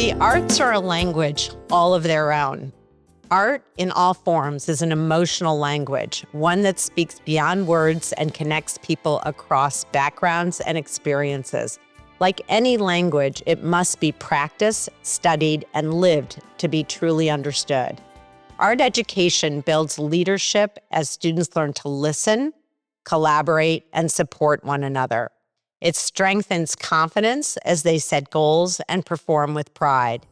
The arts are a language all of their own. Art in all forms is an emotional language, one that speaks beyond words and connects people across backgrounds and experiences. Like any language, it must be practiced, studied, and lived to be truly understood. Art education builds leadership as students learn to listen, collaborate, and support one another. It strengthens confidence as they set goals and perform with pride.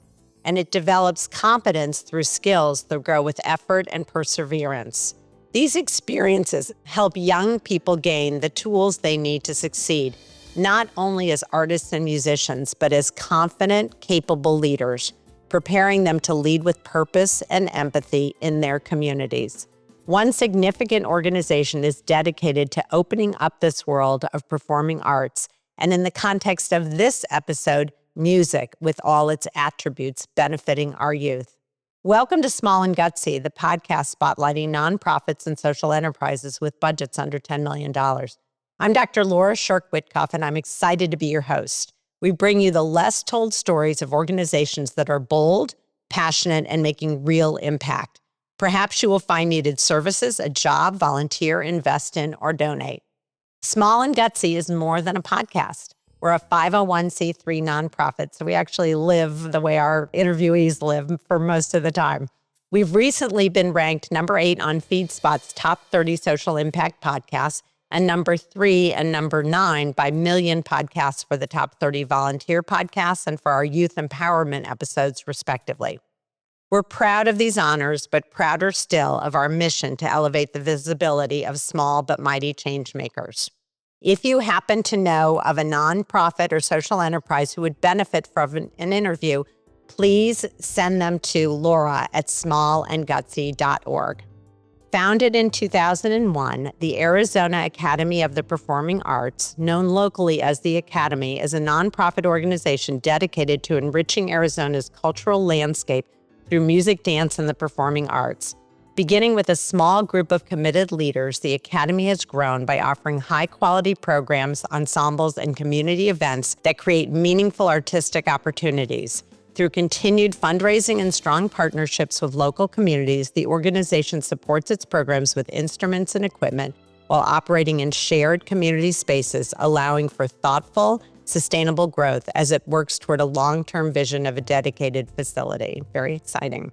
And it develops competence through skills that grow with effort and perseverance. These experiences help young people gain the tools they need to succeed, not only as artists and musicians, but as confident, capable leaders, preparing them to lead with purpose and empathy in their communities. One significant organization is dedicated to opening up this world of performing arts, and in the context of this episode, music with all its attributes benefiting our youth. Welcome to Small and Gutsy, the podcast spotlighting nonprofits and social enterprises with budgets under $10 million. I'm Dr. Laura Scherck Wittcoff, and I'm excited to be your host. We bring you the less told stories of organizations that are bold, passionate, and making real impact. Perhaps you will find needed services, a job, volunteer, invest in, or donate. Small and Gutsy is more than a podcast. We're a 501c3 nonprofit, so we actually live the way our interviewees live for most of the time. We've recently been ranked number 8 on FeedSpot's top 30 social impact podcasts, and number 3 and number 9 by Million Podcasts for the top 30 volunteer podcasts and for our youth empowerment episodes, respectively. We're proud of these honors, but prouder still of our mission to elevate the visibility of small but mighty change makers. If you happen to know of a nonprofit or social enterprise who would benefit from an interview, please send them to laura@smallandgutsy.org. Founded in 2001, the Arizona Academy of the Performing Arts, known locally as the Academy, is a nonprofit organization dedicated to enriching Arizona's cultural landscape through music, dance, and the performing arts. Beginning with a small group of committed leaders, the Academy has grown by offering high-quality programs, ensembles, and community events that create meaningful artistic opportunities. Through continued fundraising and strong partnerships with local communities, the organization supports its programs with instruments and equipment while operating in shared community spaces, allowing for thoughtful, sustainable growth as it works toward a long-term vision of a dedicated facility. Very exciting.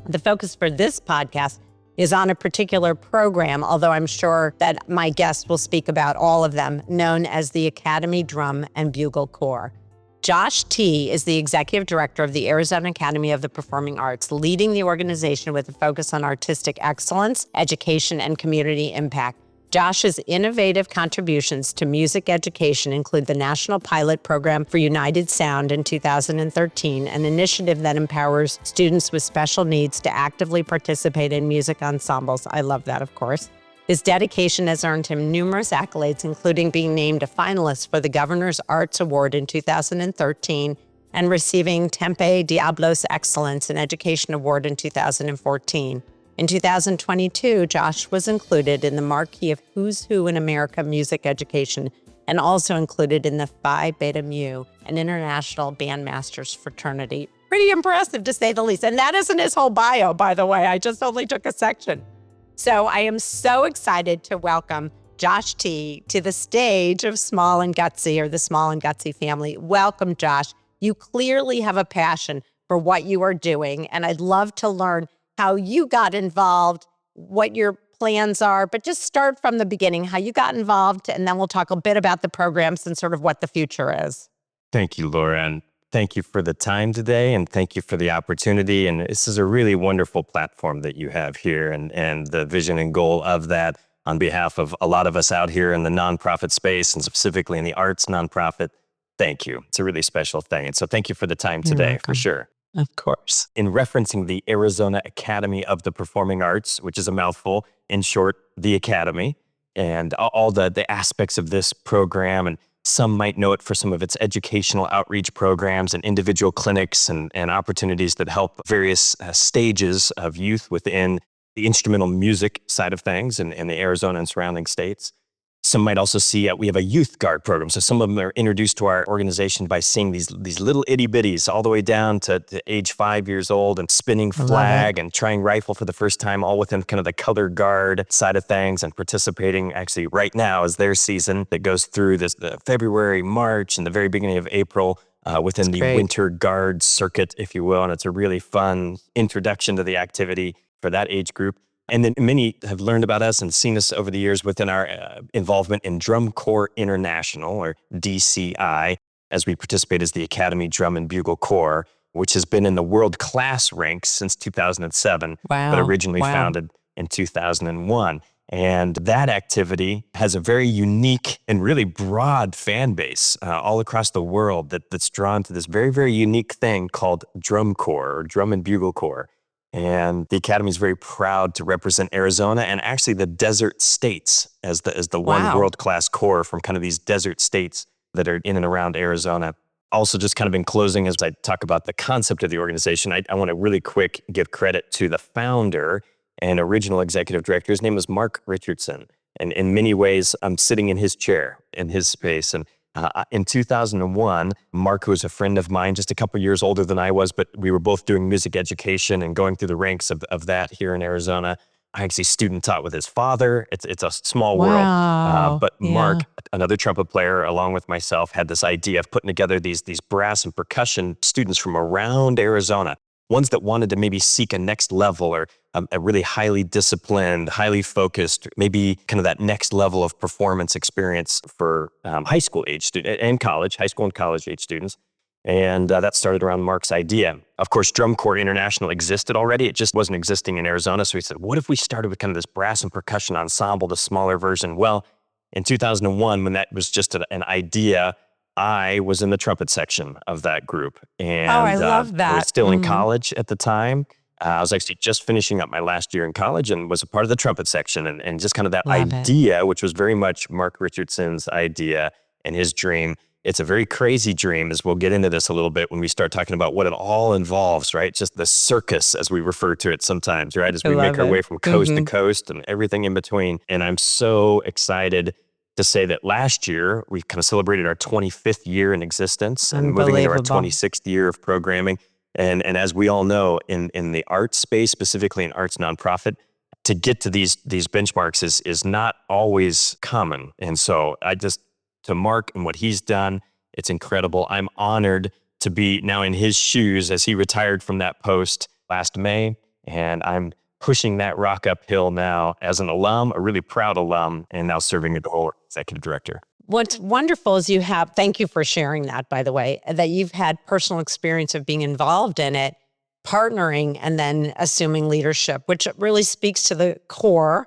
The focus for this podcast is on a particular program, although I'm sure that my guests will speak about all of them, known as the Academy Drum and Bugle Corps. Josh Thye is the executive director of the Arizona Academy of the Performing Arts, leading the organization with a focus on artistic excellence, education, and community impact. Josh's innovative contributions to music education include the National Pilot Program for United Sound in 2013, an initiative that empowers students with special needs to actively participate in music ensembles. I love that, of course. His dedication has earned him numerous accolades, including being named a finalist for the Governor's Arts Award in 2013 and receiving Tempe Diablos Excellence in Education Award in 2014. In 2022, Josh was included in the marquee of Who's Who in America Music Education and also included in the Phi Beta Mu, an international bandmasters fraternity. Pretty impressive, to say the least. And that isn't his whole bio, by the way. I just only took a section. So I am so excited to welcome Josh Thye to the stage of Small and Gutsy, or the Small and Gutsy family. Welcome, Josh. You clearly have a passion for what you are doing, and I'd love to learn how you got involved, what your plans are, but just start from the beginning, how you got involved, and then we'll talk a bit about the programs and sort of what the future is. Thank you, Laura, and thank you for the time today, and thank you for the opportunity. And this is a really wonderful platform that you have here, and the vision and goal of that on behalf of a lot of us out here in the nonprofit space, and specifically in the arts nonprofit. Thank you. It's a really special thing. And so thank you for the time today, for sure. Of course. In referencing the Arizona Academy of the Performing Arts, which is a mouthful, in short, the Academy, and all the aspects of this program, and some might know it for some of its educational outreach programs and individual clinics and opportunities that help various stages of youth within the instrumental music side of things in the Arizona and surrounding states. Some might also see we have a youth guard program. So some of them are introduced to our organization by seeing these little itty bitties all the way down to age 5 years old and spinning flag and trying rifle for the first time, all within kind of the color guard side of things, and participating actually right now is their season that goes through this February, March, and the very beginning of April within the winter guard circuit, if you will. And it's a really fun introduction to the activity for that age group. And then many have learned about us and seen us over the years within our involvement in Drum Corps International, or DCI, as we participate as the Academy Drum and Bugle Corps, which has been in the world-class ranks since 2007, but originally founded in 2001. And that activity has a very unique and really broad fan base all across the world that's drawn to this very, very unique thing called Drum Corps, or Drum and Bugle Corps. And the Academy is very proud to represent Arizona and actually the desert states as the one world-class corps from kind of these desert states that are in and around Arizona. Also, just kind of in closing, as I talk about the concept of the organization, I want to really quick give credit to the founder and original executive director. His name was Mark Richardson. And in many ways, I'm sitting in his chair, in his space. And in 2001, Mark, who was a friend of mine, just a couple years older than I was, but we were both doing music education and going through the ranks of that here in Arizona. I actually student taught with his father. It's a small world. But Mark, another trumpet player, along with myself, had this idea of putting together these brass and percussion students from around Arizona, ones that wanted to maybe seek a next level, or a really highly disciplined, highly focused, maybe kind of that next level of performance experience for high school age students and college, high school and college age students. And that started around Mark's idea. Of course, Drum Corps International existed already. It just wasn't existing in Arizona. So he said, what if we started with kind of this brass and percussion ensemble, the smaller version? Well, in 2001, when that was just an idea, I was in the trumpet section of that group. And I love that. I was still in college at the time. I was actually just finishing up my last year in college and was a part of the trumpet section. And just kind of that idea, which was very much Mark Richardson's idea and his dream. It's a very crazy dream, as we'll get into this a little bit when we start talking about what it all involves, right? Just the circus, as we refer to it sometimes, right? As we make our way from coast to coast and everything in between. And I'm so excited to say that last year, we kind of celebrated our 25th year in existence and moving into our 26th year of programming. And as we all know, in the arts space, specifically in arts nonprofit, to get to these benchmarks is not always common. And so to Mark and what he's done, it's incredible. I'm honored to be now in his shoes as he retired from that post last May. And I'm pushing that rock uphill now as an alum, a really proud alum, and now serving as the executive director. What's wonderful is thank you for sharing that, by the way, that you've had personal experience of being involved in it, partnering, and then assuming leadership, which really speaks to the core,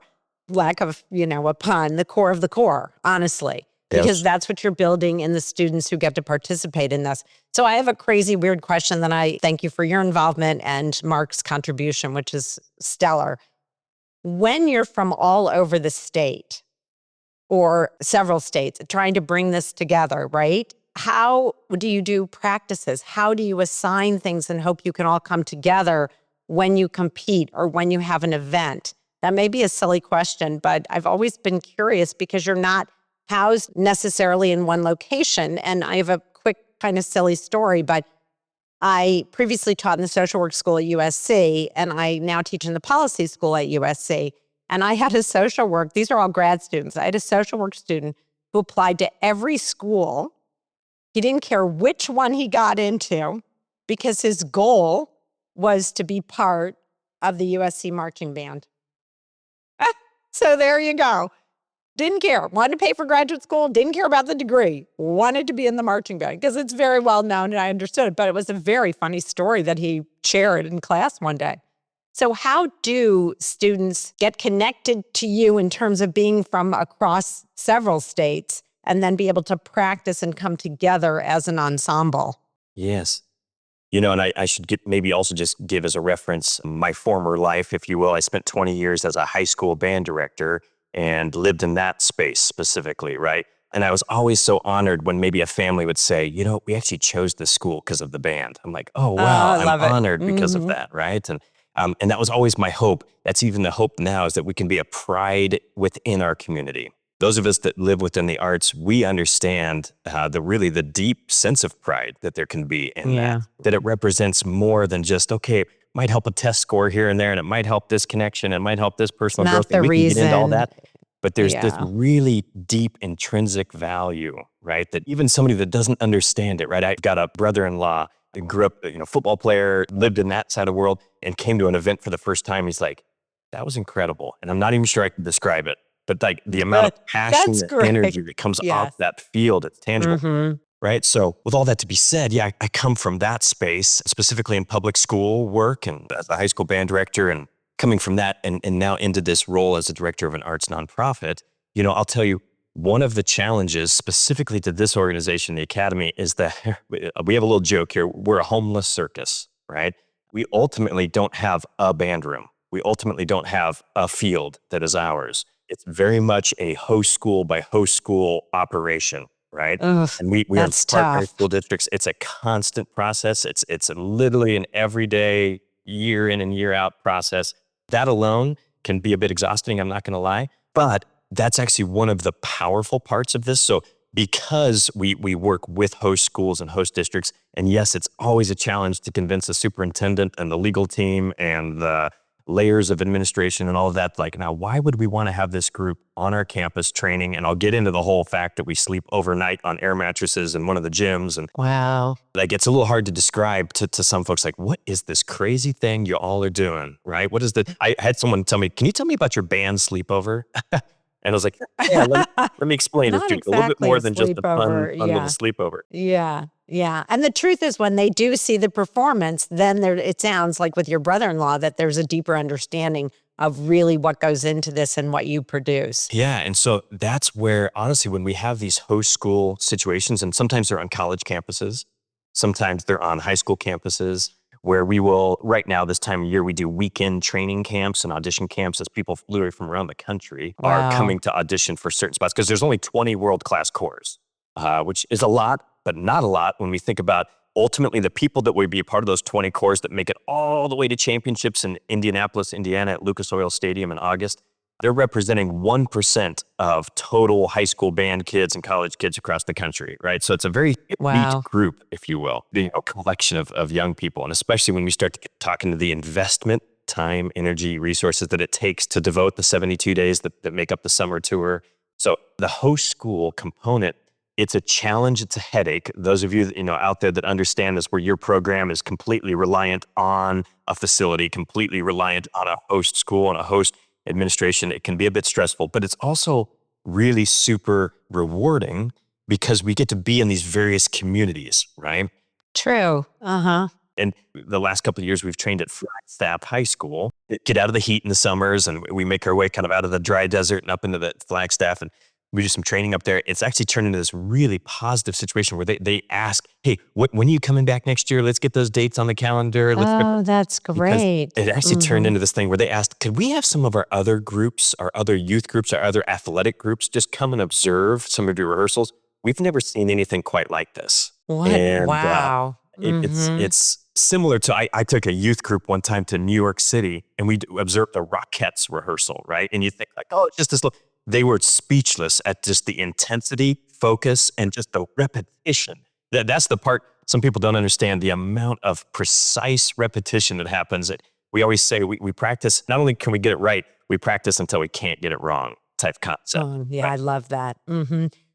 lack of, a pun, the core of the core, honestly. Because that's what you're building in the students who get to participate in this. So I have a crazy, weird question that I thank you for your involvement and Mark's contribution, which is stellar. When you're from all over the state or several states trying to bring this together, right? How do you do practices? How do you assign things and hope you can all come together when you compete or when you have an event? That may be a silly question, but I've always been curious because you're not housed necessarily in one location. And I have a quick kind of silly story, but I previously taught in the social work school at USC, and I now teach in the policy school at USC. And I had a social work, these are all grad students. I had a social work student who applied to every school. He didn't care which one he got into because his goal was to be part of the USC marching band. So there you go. Didn't care. Wanted to pay for graduate school. Didn't care about the degree. Wanted to be in the marching band because it's very well known and I understood it. But it was a very funny story that he shared in class one day. So how do students get connected to you in terms of being from across several states and then be able to practice and come together as an ensemble? Yes. And I should maybe also just give as a reference my former life, if you will. I spent 20 years as a high school band director and lived in that space specifically, right? And I was always so honored when maybe a family would say, we actually chose this school because of the band. I'm like, oh, wow, I'm honored because of that, right? And that was always my hope. That's even the hope now, is that we can be a pride within our community. those of us that live within the arts, we understand the deep sense of pride that there can be in that it represents more than just, okay, it might help a test score here and there, and it might help this connection, and it might help this personal growth. Not the And we can get into all reason. that. But there's this Yeah. really deep intrinsic value, right? That even somebody that doesn't understand it, right? I've got a brother-in-law that grew up, football player, lived in that side of the world, and came to an event for the first time. He's like, that was incredible. And I'm not even sure I can describe it, but like the amount of passion That's and great. energy that comes Yes. off that field, it's tangible. Mhm. Right. So with all that to be said, yeah, I come from that space, specifically in public school work and as a high school band director, and coming from that and now into this role as a director of an arts nonprofit. I'll tell you, one of the challenges specifically to this organization, the Academy, is that we have a little joke here. We're a homeless circus, right? We ultimately don't have a band room. We ultimately don't have a field that is ours. It's very much a host school by host school operation, right? Ugh, And we are that's partner tough. school districts. It's a constant process. It's literally an everyday, year in and year out process. That alone can be a bit exhausting, I'm not going to lie. But that's actually one of the powerful parts of this. So because we work with host schools and host districts, and yes, it's always a challenge to convince the superintendent and the legal team and the layers of administration and all of that. Like, now, why would we want to have this group on our campus training? And I'll get into the whole fact that we sleep overnight on air mattresses in one of the gyms. And Wow. like, it's a little hard to describe to some folks, like, what is this crazy thing you all are doing, right? What is the, I had someone tell me, can you tell me about your band sleepover? And I was like, yeah, let me explain it Not to you. A little bit exactly more a than just a fun sleepover. little Yeah. sleepover. Yeah. Yeah. And the truth is, when they do see the performance, then it sounds like with your brother-in-law that there's a deeper understanding of really what goes into this and what you produce. Yeah. And so that's where, honestly, when we have these host school situations, and sometimes they're on college campuses, sometimes they're on high school campuses, where we will, right now, this time of year, we do weekend training camps and audition camps as people literally from around the country are Wow. coming to audition for certain spots, because there's only 20 world-class corps, which is a lot, but not a lot when we think about ultimately the people that would be a part of those 20 corps that make it all the way to championships in Indianapolis, Indiana at Lucas Oil Stadium in August. They're representing 1% of total high school band kids and college kids across the country, right? So it's a very Wow. elite group, if you will, the collection of young people. And especially when we start to get talking to the investment, time, energy, resources that it takes to devote the 72 days that make up the summer tour. So the host school component, it's a challenge, it's a headache. Those of you out there that understand this, where your program is completely reliant on a facility, completely reliant on a host school and a host administration, it can be a bit stressful, but it's also really super rewarding because we get to be in these various communities, right? True. Uh-huh. And the last couple of years, we've trained at Flagstaff High School, get out of the heat in the summers, and we make our way kind of out of the dry desert and up into the Flagstaff, and we do some training up there. It's actually turned into this really positive situation where they ask, hey, when are you coming back next year? Let's get those dates on the calendar. Oh, that's Because great. it actually turned Mhm. into this thing where they asked, could we have some of our other groups, our other youth groups, our other athletic groups just come and observe some of your rehearsals? We've never seen anything quite like this. What? And Wow. it's similar to, I took a youth group one time to New York City, and we observed the Rockettes rehearsal, right? And you think like, oh, it's just this little, they were speechless at just the intensity, focus, and just the repetition. That's the part some people don't understand, the amount of precise repetition that happens. We always say we practice, not only can we get it right, we practice until we can't get it wrong type concept. Oh, yeah, right? I love that.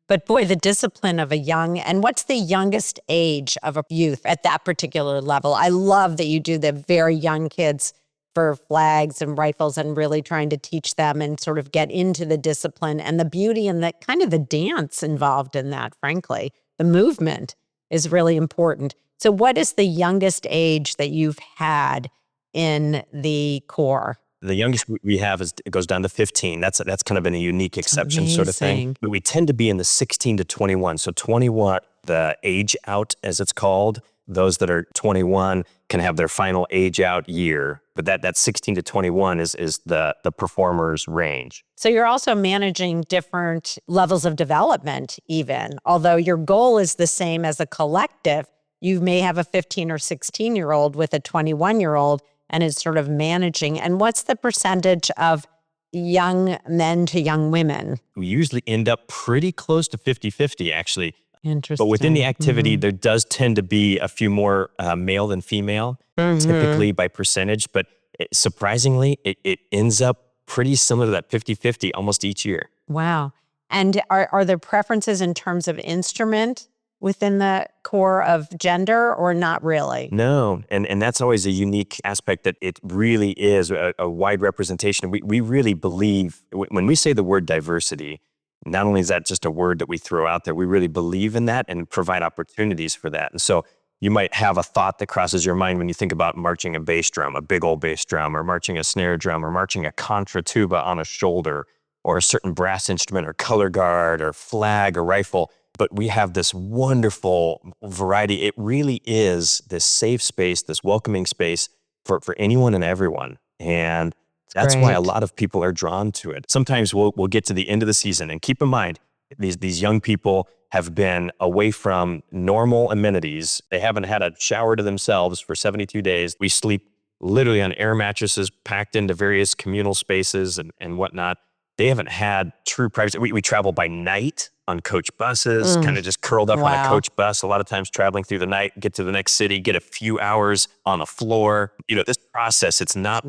But boy, the discipline of a young, and what's the youngest age of a youth at that particular level? I love that you do the very young kids for flags and rifles and really trying to teach them and sort of get into the discipline and the beauty and the kind of the dance involved in that, frankly. The movement is really important. So what is the youngest age that you've had in the Corps? The youngest we have it goes down to 15. That's kind of been a unique exception sort of thing. Amazing. But we tend to be in the 16 to 21. So 21, the age out as it's called, those that are 21 can have their final age out year. But that 16 to 21 is the performer's range. So you're also managing different levels of development even. Although your goal is the same as a collective, you may have a 15 or 16-year-old with a 21-year-old and is sort of managing. And what's the percentage of young men to young women? We usually end up pretty close to 50-50, actually. Interesting. But within the activity, there does tend to be a few more male than female, typically by percentage. But surprisingly, it ends up pretty similar to that 50-50 almost each year. Wow. And are there preferences in terms of instrument within the core of gender, or not really? No, and that's always a unique aspect, that it really is a wide representation. We really believe, when we say the word diversity, not only is that just a word that we throw out there, we really believe in that and provide opportunities for that. And so you might have a thought that crosses your mind when you think about marching a bass drum, a big old bass drum, or marching a snare drum, or marching a contra tuba on a shoulder, or a certain brass instrument, or color guard, or flag, or rifle. But we have this wonderful variety. It really is this safe space, this welcoming space for anyone and everyone. And that's why a lot of people are drawn to it. Sometimes we'll get to the end of the season, and keep in mind, these young people have been away from normal amenities. They haven't had a shower to themselves for 72 days. We sleep literally on air mattresses packed into various communal spaces and whatnot. They haven't had true privacy. We travel by night on coach buses, kind of just curled up on a coach bus, a lot of times traveling through the night, get to the next city, get a few hours on the floor. This process, it's not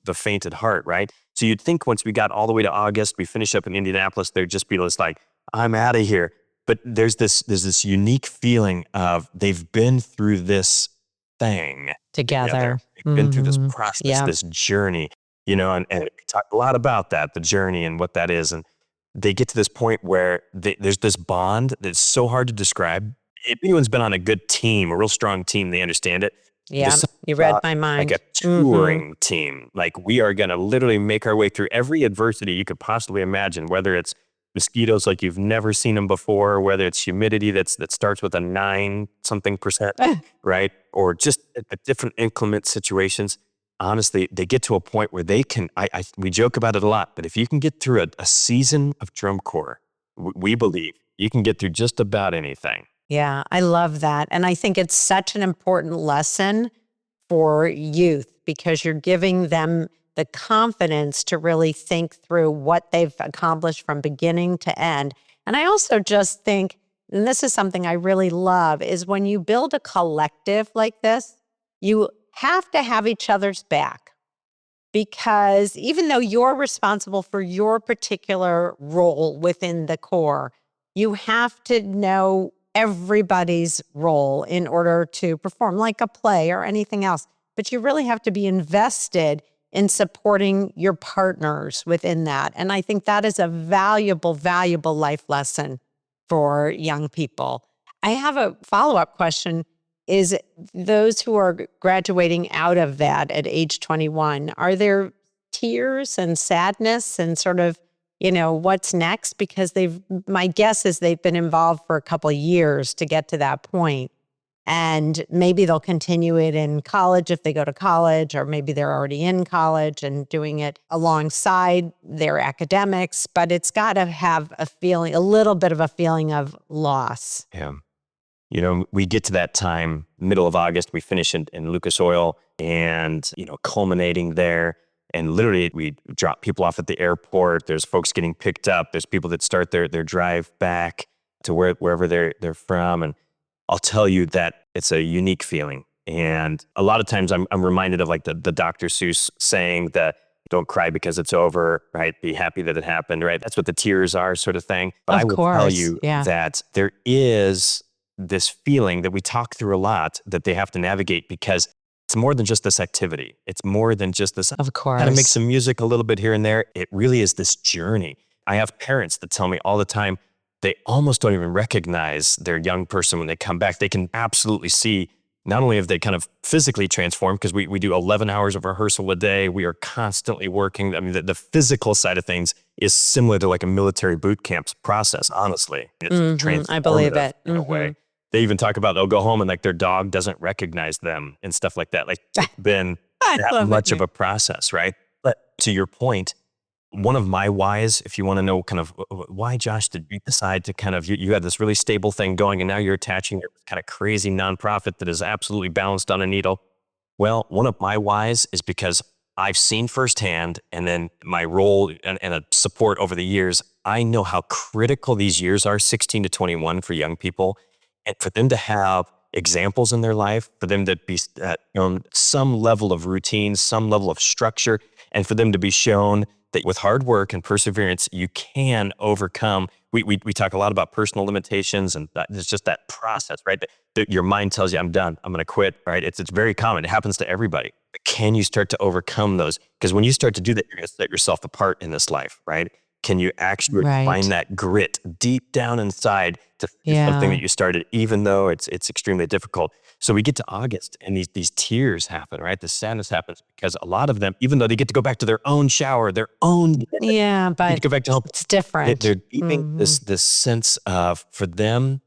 the fainted heart, right? So you'd think once we got all the way to August, we finish up in Indianapolis, there'd just be this like, I'm out of here. But there's this unique feeling of they've been through this thing together. They've been through this process, this journey, and we talk a lot about that, the journey and what that is. And they get to this point where there's this bond that's so hard to describe. If anyone's been on a good team, a real strong team, they understand it. Yeah, you read my mind. Like a touring team. Like, we are going to literally make our way through every adversity you could possibly imagine, whether it's mosquitoes like you've never seen them before, whether it's humidity that starts with a 9% right? Or just at different inclement situations. Honestly, they get to a point where they can, we joke about it a lot, but if you can get through a season of drum corps, we believe you can get through just about anything. Yeah, I love that. And I think it's such an important lesson for youth, because you're giving them the confidence to really think through what they've accomplished from beginning to end. And I also just think, and this is something I really love, is when you build a collective like this, you have to have each other's back. Because even though you're responsible for your particular role within the corps, you have to know everybody's role in order to perform, like a play or anything else. But you really have to be invested in supporting your partners within that. And I think that is a valuable, valuable life lesson for young people. I have a follow-up question. Is those who are graduating out of that at age 21, are there tears and sadness and sort of, what's next? Because my guess is they've been involved for a couple of years to get to that point. And maybe they'll continue it in college if they go to college, or maybe they're already in college and doing it alongside their academics. But it's got to have a little bit of a feeling of loss. Yeah. We get to that time, middle of August, we finish in Lucas Oil, and, culminating there. And literally, we drop people off at the airport. There's folks getting picked up. There's people that start their drive back to wherever they're from. And I'll tell you that it's a unique feeling. And a lot of times I'm reminded of like the Dr. Seuss saying that, don't cry because it's over, right? Be happy that it happened, right? That's what the tears are, sort of thing. But I will tell you that there is this feeling that we talk through a lot that they have to navigate, because it's more than just this activity. It's more than just this. Of course. Kind of make some music a little bit here and there. It really is this journey. I have parents that tell me all the time, they almost don't even recognize their young person when they come back. They can absolutely see, not only have they kind of physically transformed, because we do 11 hours of rehearsal a day. We are constantly working. I mean, the physical side of things is similar to like a military boot camp process, honestly. It's transformative, I believe it. In a way. They even talk about they'll go home and like their dog doesn't recognize them and stuff like that. Like, it's been that much of a process, right? But to your point, one of my whys, if you want to know kind of why, Josh, did you decide to kind of, you had this really stable thing going and now you're attaching your kind of crazy nonprofit that is absolutely balanced on a needle? Well, one of my whys is because I've seen firsthand, and then my role and a support over the years, I know how critical these years are, 16 to 21 for young people. And for them to have examples in their life, for them to be some level of routine, some level of structure, and for them to be shown that with hard work and perseverance, you can overcome. We talk a lot about personal limitations, and it's just that process, right? That your mind tells you, I'm done, I'm going to quit, right? It's very common. It happens to everybody. But can you start to overcome those? Because when you start to do that, you're going to set yourself apart in this life, right? Can you actually find that grit deep down inside to do something that you started, even though it's extremely difficult? So we get to August, and these tears happen, right? The sadness happens because a lot of them, even though they get to go back to their own shower, their own, but get to go back to home. It's different. They're keeping this sense of, for them,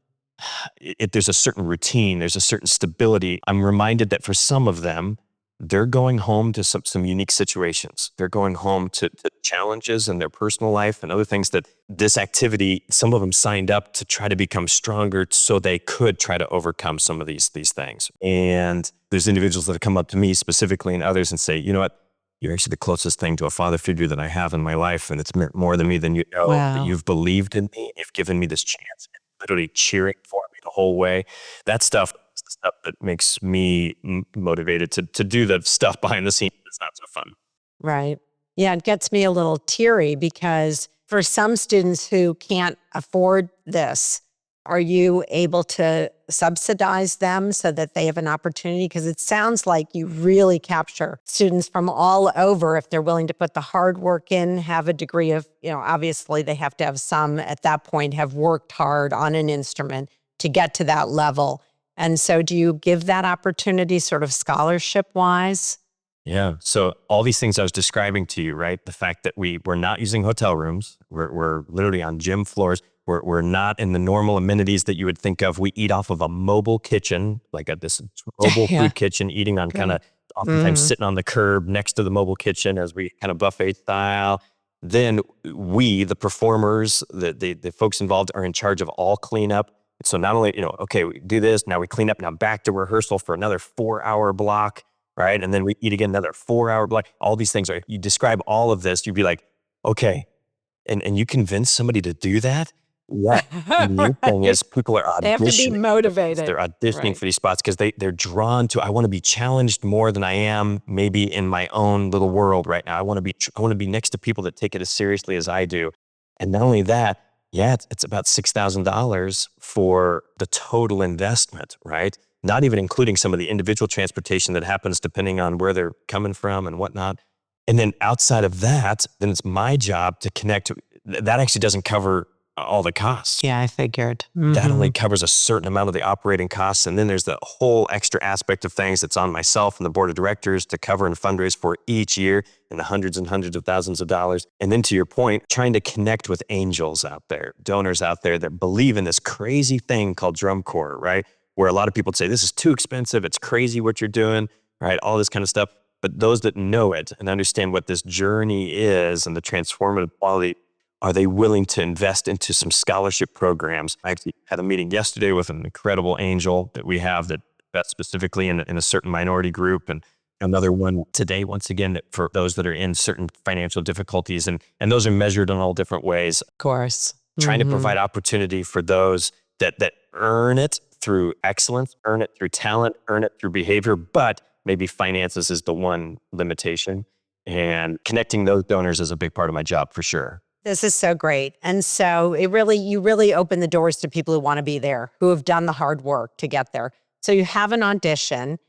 there's a certain routine, there's a certain stability. I'm reminded that for some of them, they're going home to some unique situations. They're going home to challenges in their personal life and other things that this activity, some of them signed up to try to become stronger so they could try to overcome some of these things. And there's individuals that have come up to me specifically and others and say, you know what, you're actually the closest thing to a father figure that I have in my life, and it's meant more than me than you know. That you've believed in me, you've given me this chance, and literally cheering for me the whole way. That stuff is the stuff that makes me motivated to do the stuff behind the scenes that's not so fun. Right. Yeah, it gets me a little teary because for some students who can't afford this, are you able to subsidize them so that they have an opportunity? Because it sounds like you really capture students from all over if they're willing to put the hard work in, have a degree of, obviously they have to have some at that point, have worked hard on an instrument to get to that level. And so do you give that opportunity sort of scholarship-wise? Yeah. So all these things I was describing to you, right? The fact that we're not using hotel rooms. We're literally on gym floors. We're not in the normal amenities that you would think of. We eat off of a mobile kitchen, like this mobile food kitchen, eating on kind of oftentimes sitting on the curb next to the mobile kitchen as we kind of buffet style. Then we, the performers, the folks involved are in charge of all cleanup. So not only, okay, we do this, now we clean up, now back to rehearsal for another 4-hour block, right? And then we eat again, another 4-hour block. All these things you describe all of this, you'd be like, okay. And you convince somebody to do that? Yeah. The new thing is people are auditioning. They have to be motivated. They're auditioning for these spots because they're drawn to, I want to be challenged more than I am maybe in my own little world right now. I want to be next to people that take it as seriously as I do. And not only that, it's about $6,000 for the total investment, right? Not even including some of the individual transportation that happens depending on where they're coming from and whatnot. And then outside of that, then it's my job to connect. That actually doesn't cover all the costs. Yeah, I figured. That only covers a certain amount of the operating costs. And then there's the whole extra aspect of things that's on myself and the board of directors to cover and fundraise for each year in the hundreds and hundreds of thousands of dollars. And then to your point, trying to connect with angels out there, donors out there that believe in this crazy thing called drum corps, right? Where a lot of people say, this is too expensive. It's crazy what you're doing, right? All this kind of stuff. But those that know it and understand what this journey is and the transformative quality, are they willing to invest into some scholarship programs? I actually had a meeting yesterday with an incredible angel that we have that invests specifically in a certain minority group, and another one today, once again, for those that are in certain financial difficulties. And those are measured in all different ways. Of course. Trying to provide opportunity for those that earn it through excellence, earn it through talent, earn it through behavior, but maybe finances is the one limitation. And connecting those donors is a big part of my job for sure. This is so great. And so you really open the doors to people who want to be there, who have done the hard work to get there. So you have an audition,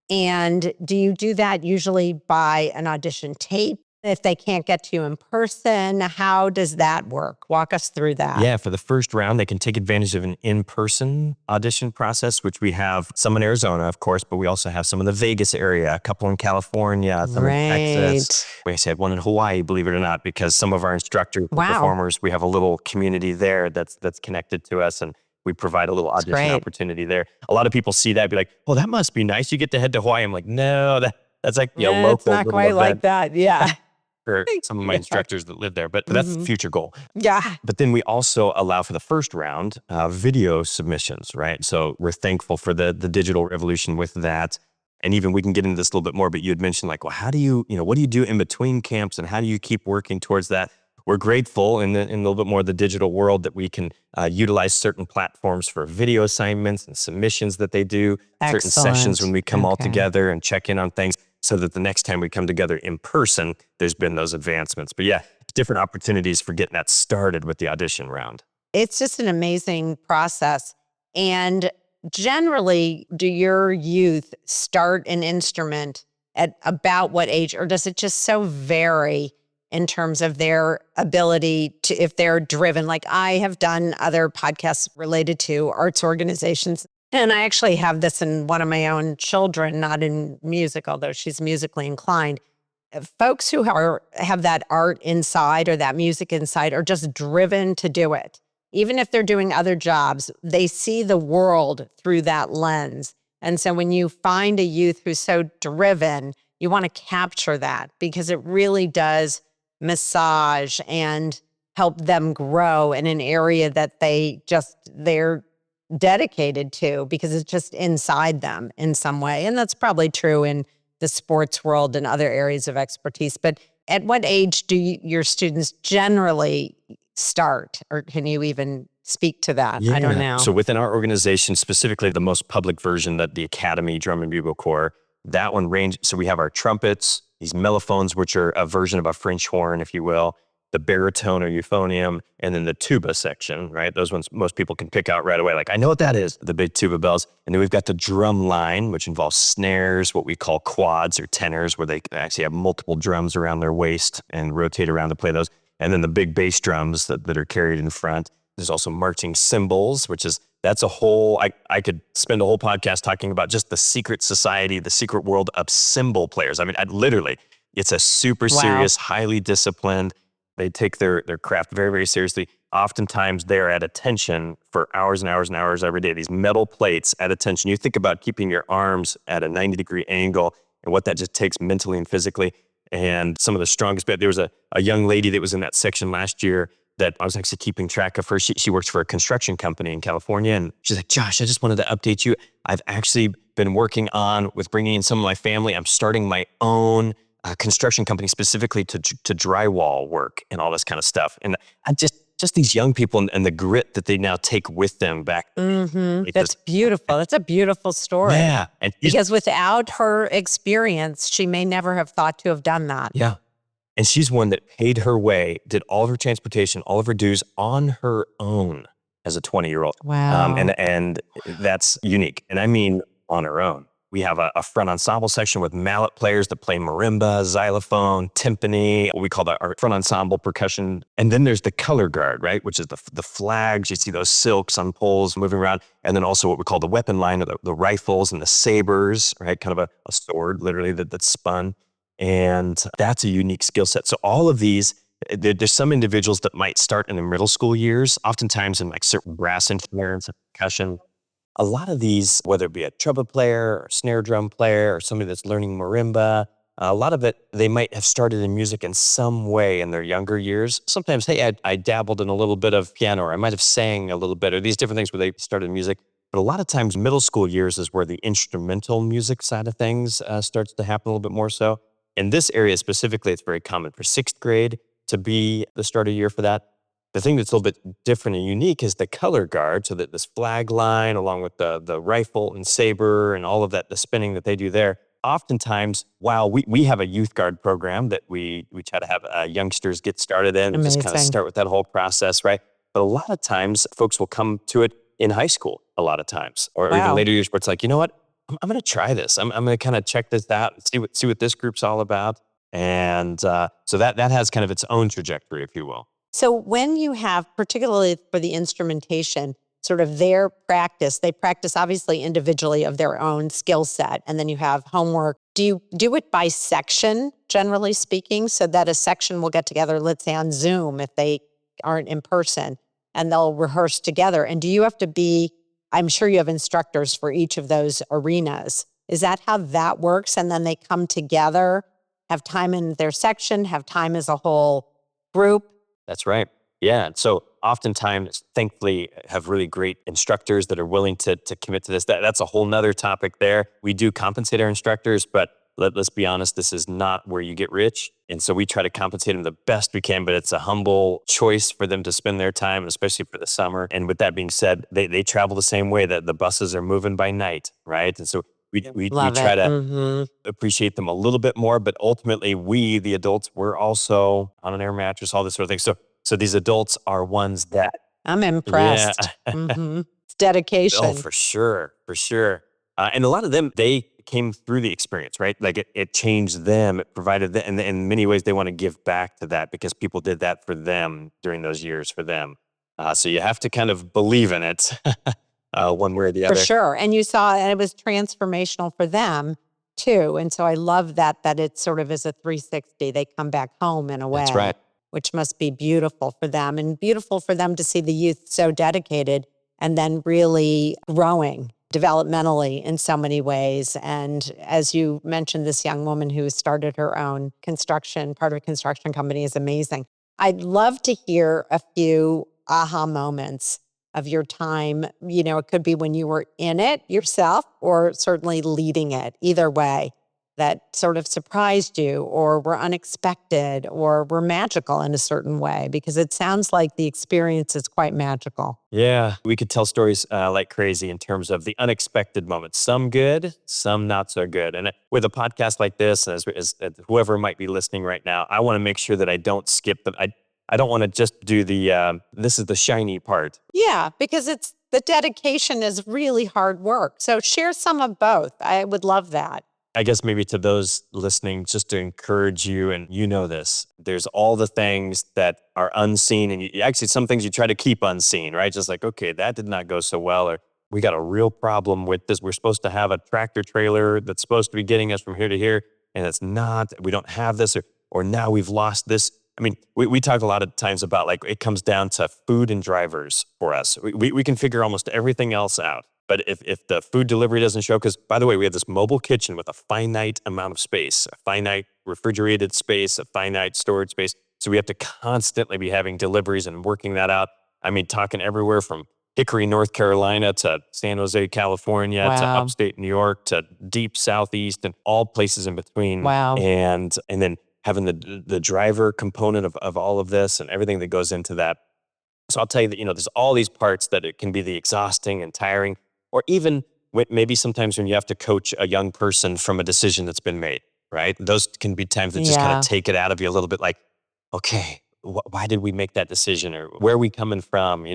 and do you do that usually by an audition tape? If they can't get to you in person, how does that work? Walk us through that. Yeah, for the first round, they can take advantage of an in-person audition process, which we have some in Arizona, of course, but we also have some in the Vegas area, a couple in California, some in Texas. We actually had one in Hawaii, believe it or not, because some of our instructors and performers, we have a little community there that's connected to us, and we provide a little audition opportunity there. A lot of people see that and be like, well, that must be nice. You get to head to Hawaii. I'm like, no, that's like a local. It's not quite like that. Yeah. For some of my instructors that live there, but that's the future goal. Yeah. But then we also allow for the first round video submissions, right? So we're thankful for the digital revolution with that. And even we can get into this a little bit more, but you had mentioned like, well, how do you, what do you do in between camps and how do you keep working towards that? We're grateful in a little bit more of the digital world that we can utilize certain platforms for video assignments and submissions that they do, certain sessions when we come all together and check in on things so that the next time we come together in person, there's been those advancements. But yeah, different opportunities for getting that started with the audition round. It's just an amazing process. And generally, do your youth start an instrument at about what age, or does it just so vary in terms of their ability to, if they're driven? Like I have done other podcasts related to arts organizations, and I actually have this in one of my own children, not in music, although she's musically inclined. Folks who have that art inside or that music inside are just driven to do it. Even if they're doing other jobs, they see the world through that lens. And so when you find a youth who's so driven, you want to capture that because it really does massage and help them grow in an area that they're dedicated to because it's just inside them in some way. And that's probably true in the sports world and other areas of expertise. But at what age do your students generally start, or can you even speak to that? Yeah. I don't know. So within our organization, specifically the most public version, that the Academy Drum and Bugle Corps, that one so we have our trumpets, these mellophones, which are a version of a French horn, if you will, the baritone or euphonium, and then the tuba section, right? Those ones most people can pick out right away. Like, I know what that is, the big tuba bells. And then we've got the drum line, which involves snares, what we call quads or tenors, where they actually have multiple drums around their waist and rotate around to play those. And then the big bass drums that are carried in front. There's also marching cymbals, that's a whole, I could spend a whole podcast talking about just the secret society, the secret world of cymbal players. I mean, literally, it's a super serious, highly disciplined. They take their craft very, very seriously. Oftentimes they're at attention for hours and hours and hours every day. These metal plates at attention. You think about keeping your arms at a 90-degree angle and what that just takes mentally and physically. And some of the strongest, there was a young lady that was in that section last year that I was actually keeping track of her. She works for a construction company in California. And she's like, Josh, I just wanted to update you. I've actually been working with bringing in some of my family. I'm starting my own construction company specifically to drywall work and all this kind of stuff. And I just these young people and the grit that they now take with them back. That's beautiful. That's a beautiful story. Yeah. And because without her experience, she may never have thought to have done that. Yeah. And she's one that paid her way, did all of her transportation, all of her dues on her own as a 20-year-old. Wow. And that's unique. And I mean on her own. We have a front ensemble section with mallet players that play marimba, xylophone, timpani, what we call our front ensemble percussion. And then there's the color guard, right? Which is the flags. You see those silks on poles moving around. And then also what we call the weapon line, or the rifles and the sabers, right? Kind of a sword, literally, that's spun. And that's a unique skill set. So all of these, there's some individuals that might start in the middle school years, oftentimes in like certain brass instruments and percussion. A lot of these, whether it be a trumpet player or snare drum player or somebody that's learning marimba, a lot of it, they might have started in music in some way in their younger years. Sometimes, hey, I dabbled in a little bit of piano, or I might have sang a little bit, or these different things where they started in music. But a lot of times middle school years is where the instrumental music side of things starts to happen a little bit more so. In this area specifically, it's very common for sixth grade to be the start of year for that. The thing that's a little bit different and unique is the color guard, so that this flag line along with the rifle and saber and all of that, the spinning that they do there. Oftentimes, while we have a youth guard program that we try to have youngsters get started in, and just kind of start with that whole process, right? But a lot of times, folks will come to it in high school a lot of times, or even later years where it's like, you know what? I'm going to try this. I'm going to kind of check this out and see what this group's all about. And so that has kind of its own trajectory, if you will. So when you have, particularly for the instrumentation, sort of their practice, they practice obviously individually of their own skill set, and then you have homework. Do you do it by section, generally speaking, so that a section will get together, let's say on Zoom if they aren't in person, and they'll rehearse together? And do you have to be, I'm sure you have instructors for each of those arenas. Is that how that works? And then they come together, have time in their section, have time as a whole group? That's right. Yeah. And so oftentimes, thankfully, have really great instructors that are willing to commit to this. That's a whole nother topic there. We do compensate our instructors, but let's be honest, this is not where you get rich. And so we try to compensate them the best we can, but it's a humble choice for them to spend their time, especially for the summer. And with that being said, they travel the same way, that the buses are moving by night, right? And so we Love try it. to appreciate them a little bit more, but ultimately we, the adults, we're also on an air mattress, all this sort of thing. So these adults are ones that, I'm yeah, impressed. It's oh, dedication. for sure, for sure. And a lot of them, they came through the experience, right? Like it changed them, it provided them, and in many ways they want to give back to that because people did that for them during those years for them. So you have to kind of believe in it one way or the For other. sure. And you saw, and it was transformational for them too. And so I love that it sort of is a 360. They come back home in a way. That's right. Which must be beautiful for them, and beautiful for them to see the youth so dedicated and then really growing developmentally in so many ways. And as you mentioned, this young woman who started her own part of a construction company is amazing. I'd love to hear a few aha moments of your time. It could be when you were in it yourself or certainly leading it, either way, that sort of surprised you or were unexpected or were magical in a certain way, because it sounds like the experience is quite magical. Yeah, we could tell stories like crazy in terms of the unexpected moments. Some good, some not so good. And with a podcast like this, as whoever might be listening right now, I want to make sure that I don't skip them. I don't want to just do this is the shiny part. Yeah, because the dedication is really hard work. So share some of both. I would love that. I guess maybe to those listening, just to encourage you, and you know this, there's all the things that are unseen. And actually, some things you try to keep unseen, right? Just like, okay, that did not go so well. Or we got a real problem with this. We're supposed to have a tractor trailer that's supposed to be getting us from here to here, and it's not. We don't have this, or now we've lost this. I mean, we talk a lot of times about like it comes down to food and drivers for us. We can figure almost everything else out. But if the food delivery doesn't show, because by the way, we have this mobile kitchen with a finite amount of space, a finite refrigerated space, a finite storage space. So we have to constantly be having deliveries and working that out. I mean, talking everywhere from Hickory, North Carolina to San Jose, California, to Wow. upstate New York, to deep Southeast and all places in between. Wow. And then having the driver component of all of this and everything that goes into that. So I'll tell you that, there's all these parts that it can be the exhausting and tiring, or even maybe sometimes when you have to coach a young person from a decision that's been made, right? Those can be times that just kind Yeah. of take it out of you a little bit, like, okay, why did we make that decision? Or where are we coming from,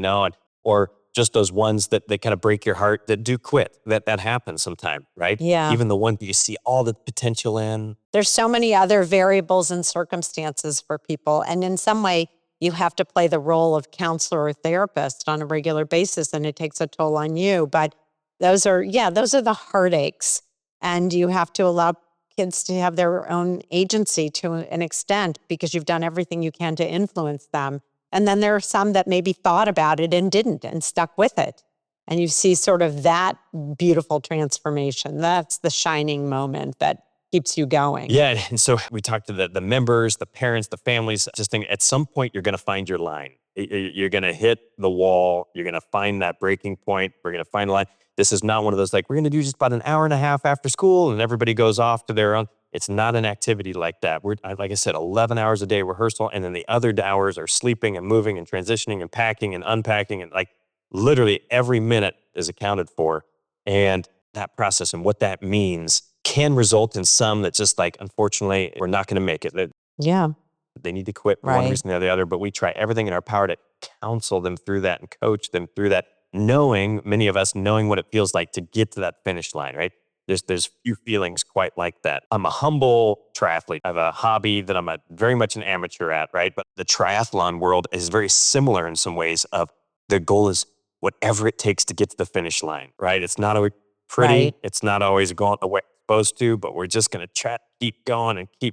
or just those ones that kind of break your heart that do quit. That happens sometime, right? Yeah. Even the one that you see all the potential in. There's so many other variables and circumstances for people. And in some way, you have to play the role of counselor or therapist on a regular basis, and it takes a toll on you. But those are the heartaches. And you have to allow kids to have their own agency to an extent because you've done everything you can to influence them. And then there are some that maybe thought about it and didn't and stuck with it. And you see sort of that beautiful transformation. That's the shining moment that keeps you going. Yeah, and so we talked to the members, the parents, the families. Just think, at some point, you're going to find your line. You're going to hit the wall. You're going to find that breaking point. We're going to find a line. This is not one of those like, we're going to do just about an hour and a half after school and everybody goes off to their own. It's not an activity like that. We're, like I said, 11 hours a day rehearsal, and then the other hours are sleeping and moving and transitioning and packing and unpacking, and like literally every minute is accounted for. And that process and what that means can result in some that just like, unfortunately, we're not going to make it. Yeah. They need to quit for one Right. reason or the other, but we try everything in our power to counsel them through that and coach them through that, many of us knowing what it feels like to get to that finish line, right? There's few feelings quite like that. I'm a humble triathlete. I have a hobby that I'm very much an amateur at, right? But the triathlon world is very similar in some ways of the goal is whatever it takes to get to the finish line, right? It's not always pretty. Right. It's not always going the way it's supposed to, but we're just going to try to keep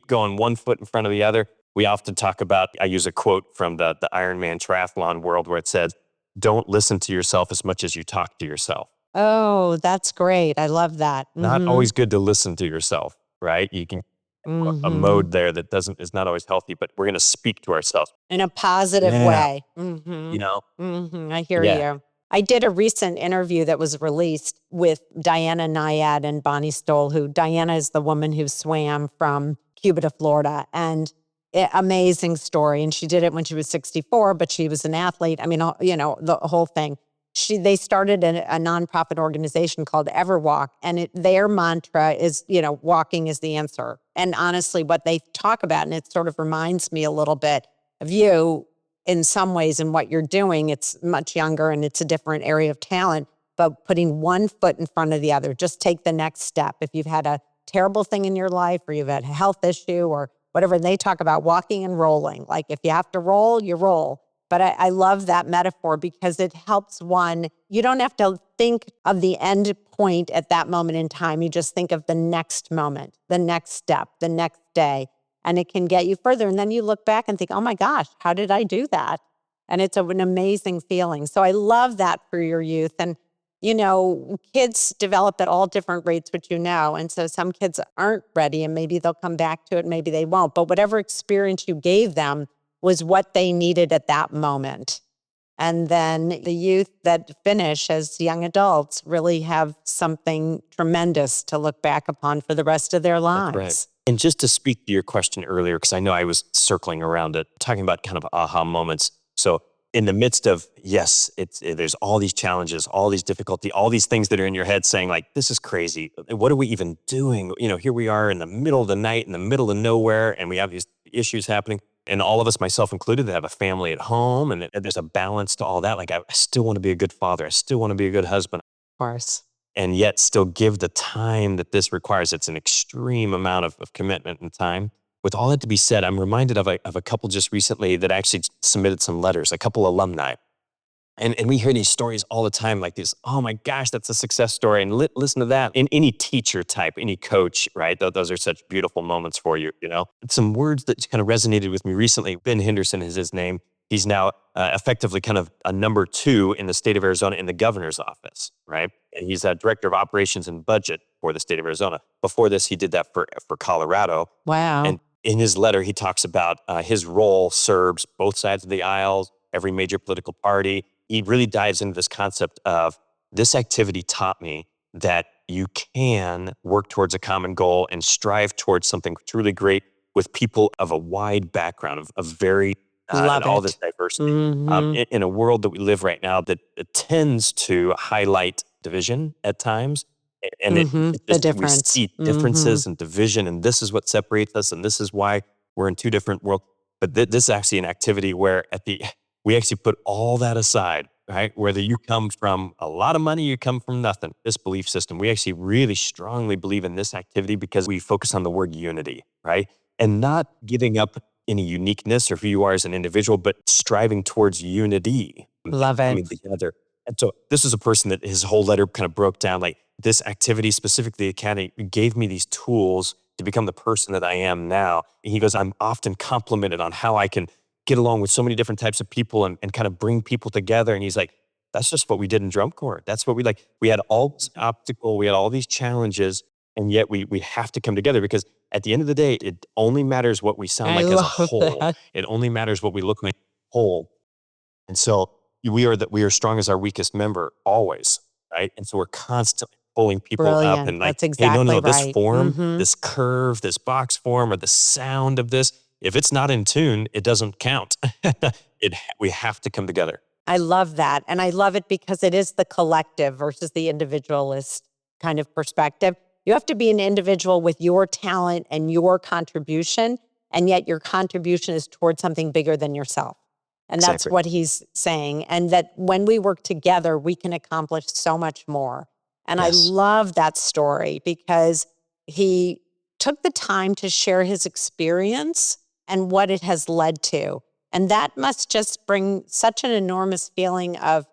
going one foot in front of the other. We often talk about, I use a quote from the Ironman triathlon world where it says, don't listen to yourself as much as you talk to yourself. Oh, that's great. I love that. Not Mhm. always good to listen to yourself, right? You can a mode there that is not always healthy, but we're going to speak to ourselves. In a positive Yeah. way. You know? I hear Yeah. you. I did a recent interview that was released with Diana Nyad and Bonnie Stoll, who Diana is the woman who swam from Cuba to Florida. And amazing story. And she did it when she was 64, but she was an athlete. I mean, the whole thing. They started a nonprofit organization called Everwalk, and their mantra is, walking is the answer. And honestly, what they talk about, and it sort of reminds me a little bit of you in some ways in what you're doing. It's much younger and it's a different area of talent, but putting one foot in front of the other, just take the next step. If you've had a terrible thing in your life or you've had a health issue or whatever, they talk about walking and rolling. Like if you have to roll, you roll. But I love that metaphor because it helps one. You don't have to think of the end point at that moment in time. You just think of the next moment, the next step, the next day, and it can get you further. And then you look back and think, oh my gosh, how did I do that? And it's an amazing feeling. So I love that for your youth. And, kids develop at all different rates, which and so some kids aren't ready and maybe they'll come back to it, maybe they won't. But whatever experience you gave them was what they needed at that moment. And then the youth that finish as young adults really have something tremendous to look back upon for the rest of their lives. That's right. And just to speak to your question earlier, because I know I was circling around it, talking about kind of aha moments. So in the midst of, yes, there's all these challenges, all these difficulty, all these things that are in your head saying like, this is crazy. What are we even doing? Here we are in the middle of the night, in the middle of nowhere, and we have these issues happening. And all of us, myself included, that have a family at home, and there's a balance to all that. Like, I still want to be a good father. I still want to be a good husband. Of course. And yet still give the time that this requires. It's an extreme amount of commitment and time. With all that to be said, I'm reminded of a couple just recently that actually submitted some letters, a couple alumni. And we hear these stories all the time like this, oh my gosh, that's a success story. And listen to that. In any teacher type, any coach, right? Those are such beautiful moments for you, Some words that kind of resonated with me recently. Ben Henderson is his name. He's now effectively kind of a number 2 in the state of Arizona in the governor's office, right? And he's a director of operations and budget for the state of Arizona. Before this, he did that for Colorado. Wow. And in his letter, he talks about his role serves both sides of the aisle, every major political party. He really dives into this concept of this activity taught me that you can work towards a common goal and strive towards something truly great with people of a wide background, of very and all this diversity. In a world that we live right now that tends to highlight division at times. And the difference. We see differences and division, and this is what separates us, and this is why we're in two different worlds. But this is actually an activity where we actually put all that aside, right? Whether you come from a lot of money, you come from nothing, this belief system, we actually really strongly believe in this activity because we focus on the word unity, right? And not giving up any uniqueness or who you are as an individual, but striving towards unity. Love it. Coming together. And so this is a person that his whole letter kind of broke down like this activity, specifically the academy, gave me these tools to become the person that I am now. And he goes, I'm often complimented on how I can get along with so many different types of people and kind of bring people together. And he's like, that's just what we did in drum corps. That's what we like. We had all this obstacle, we had all these challenges, and yet we have to come together because at the end of the day, it only matters what we sound like as a whole. That. It only matters what we look like whole. And so we are strong as our weakest member always, right? And so we're constantly pulling people up and like, that's exactly hey, no, right. this form, this curve, this box form, or the sound of this, if it's not in tune, it doesn't count. We have to come together. I love that. And I love it because it is the collective versus the individualist kind of perspective. You have to be an individual with your talent and your contribution, and yet your contribution is towards something bigger than yourself. And that's what he's saying. And that when we work together, we can accomplish so much more. And I love that story because he took the time to share his experience and what it has led to. And that must just bring such an enormous feeling of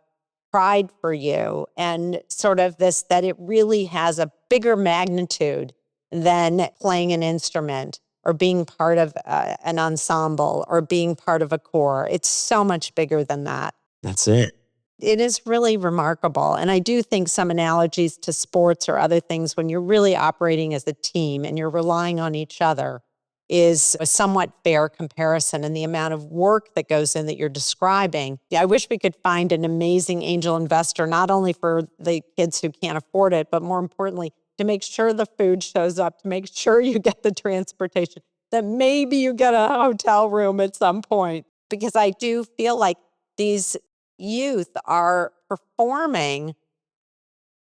pride for you and sort of this, that it really has a bigger magnitude than playing an instrument or being part of an ensemble or being part of a corps. It's so much bigger than that. That's it. It is really remarkable. And I do think some analogies to sports or other things, when you're really operating as a team and you're relying on each other, is a somewhat fair comparison. And the amount of work that goes in that you're describing. Yeah, I wish we could find an amazing angel investor, not only for the kids who can't afford it, but more importantly, to make sure the food shows up, to make sure you get the transportation, that maybe you get a hotel room at some point. Because I do feel like these youth are performing,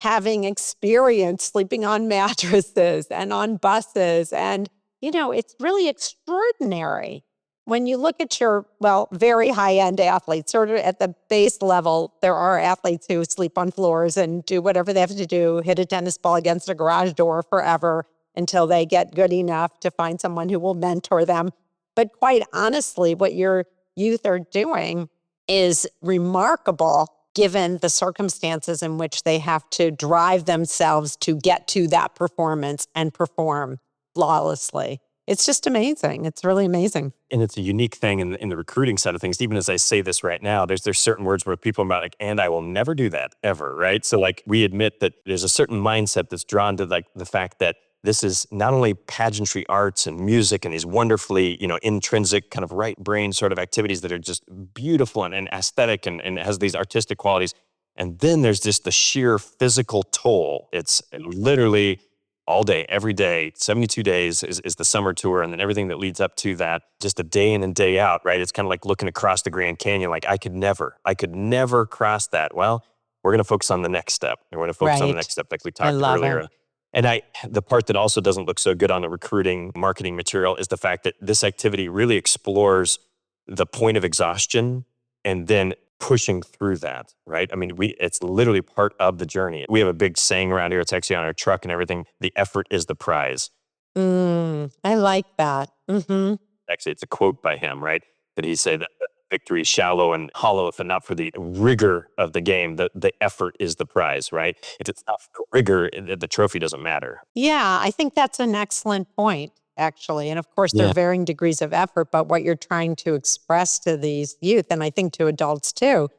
having experience sleeping on mattresses and on buses. And, it's really extraordinary. When you look at your, very high end athletes, sort of at the base level, there are athletes who sleep on floors and do whatever they have to do, hit a tennis ball against a garage door forever until they get good enough to find someone who will mentor them. But quite honestly, what your youth are doing is remarkable given the circumstances in which they have to drive themselves to get to that performance and perform flawlessly. It's just amazing. It's really amazing. And it's a unique thing in the recruiting side of things. Even as I say this right now, there's certain words where people are about like, and I will never do that ever, right? So like we admit that there's a certain mindset that's drawn to like the fact that this is not only pageantry arts and music and these wonderfully, intrinsic kind of right brain sort of activities that are just beautiful and aesthetic and has these artistic qualities. And then there's just the sheer physical toll. It's literally all day, every day, 72 days is the summer tour, and then everything that leads up to that, just a day in and day out, right? It's kind of like looking across the Grand Canyon, like I could never cross that. Well, we're going to focus on the next step. And we're going to focus on the Right. next step like we I talked love earlier. it. And the part that also doesn't look so good on the recruiting marketing material is the fact that this activity really explores the point of exhaustion and then pushing through that, right? I mean, it's literally part of the journey. We have a big saying around here. It's actually on our truck and everything. The effort is the prize. I like that. Actually, it's a quote by him, right? That he said that victory is shallow and hollow if not for the rigor of the game. The effort is the prize, right? If it's not for rigor, the trophy doesn't matter. Yeah, I think that's an excellent point, actually. And of course, there are Yeah. varying degrees of effort, but what you're trying to express to these youth, and I think to adults too,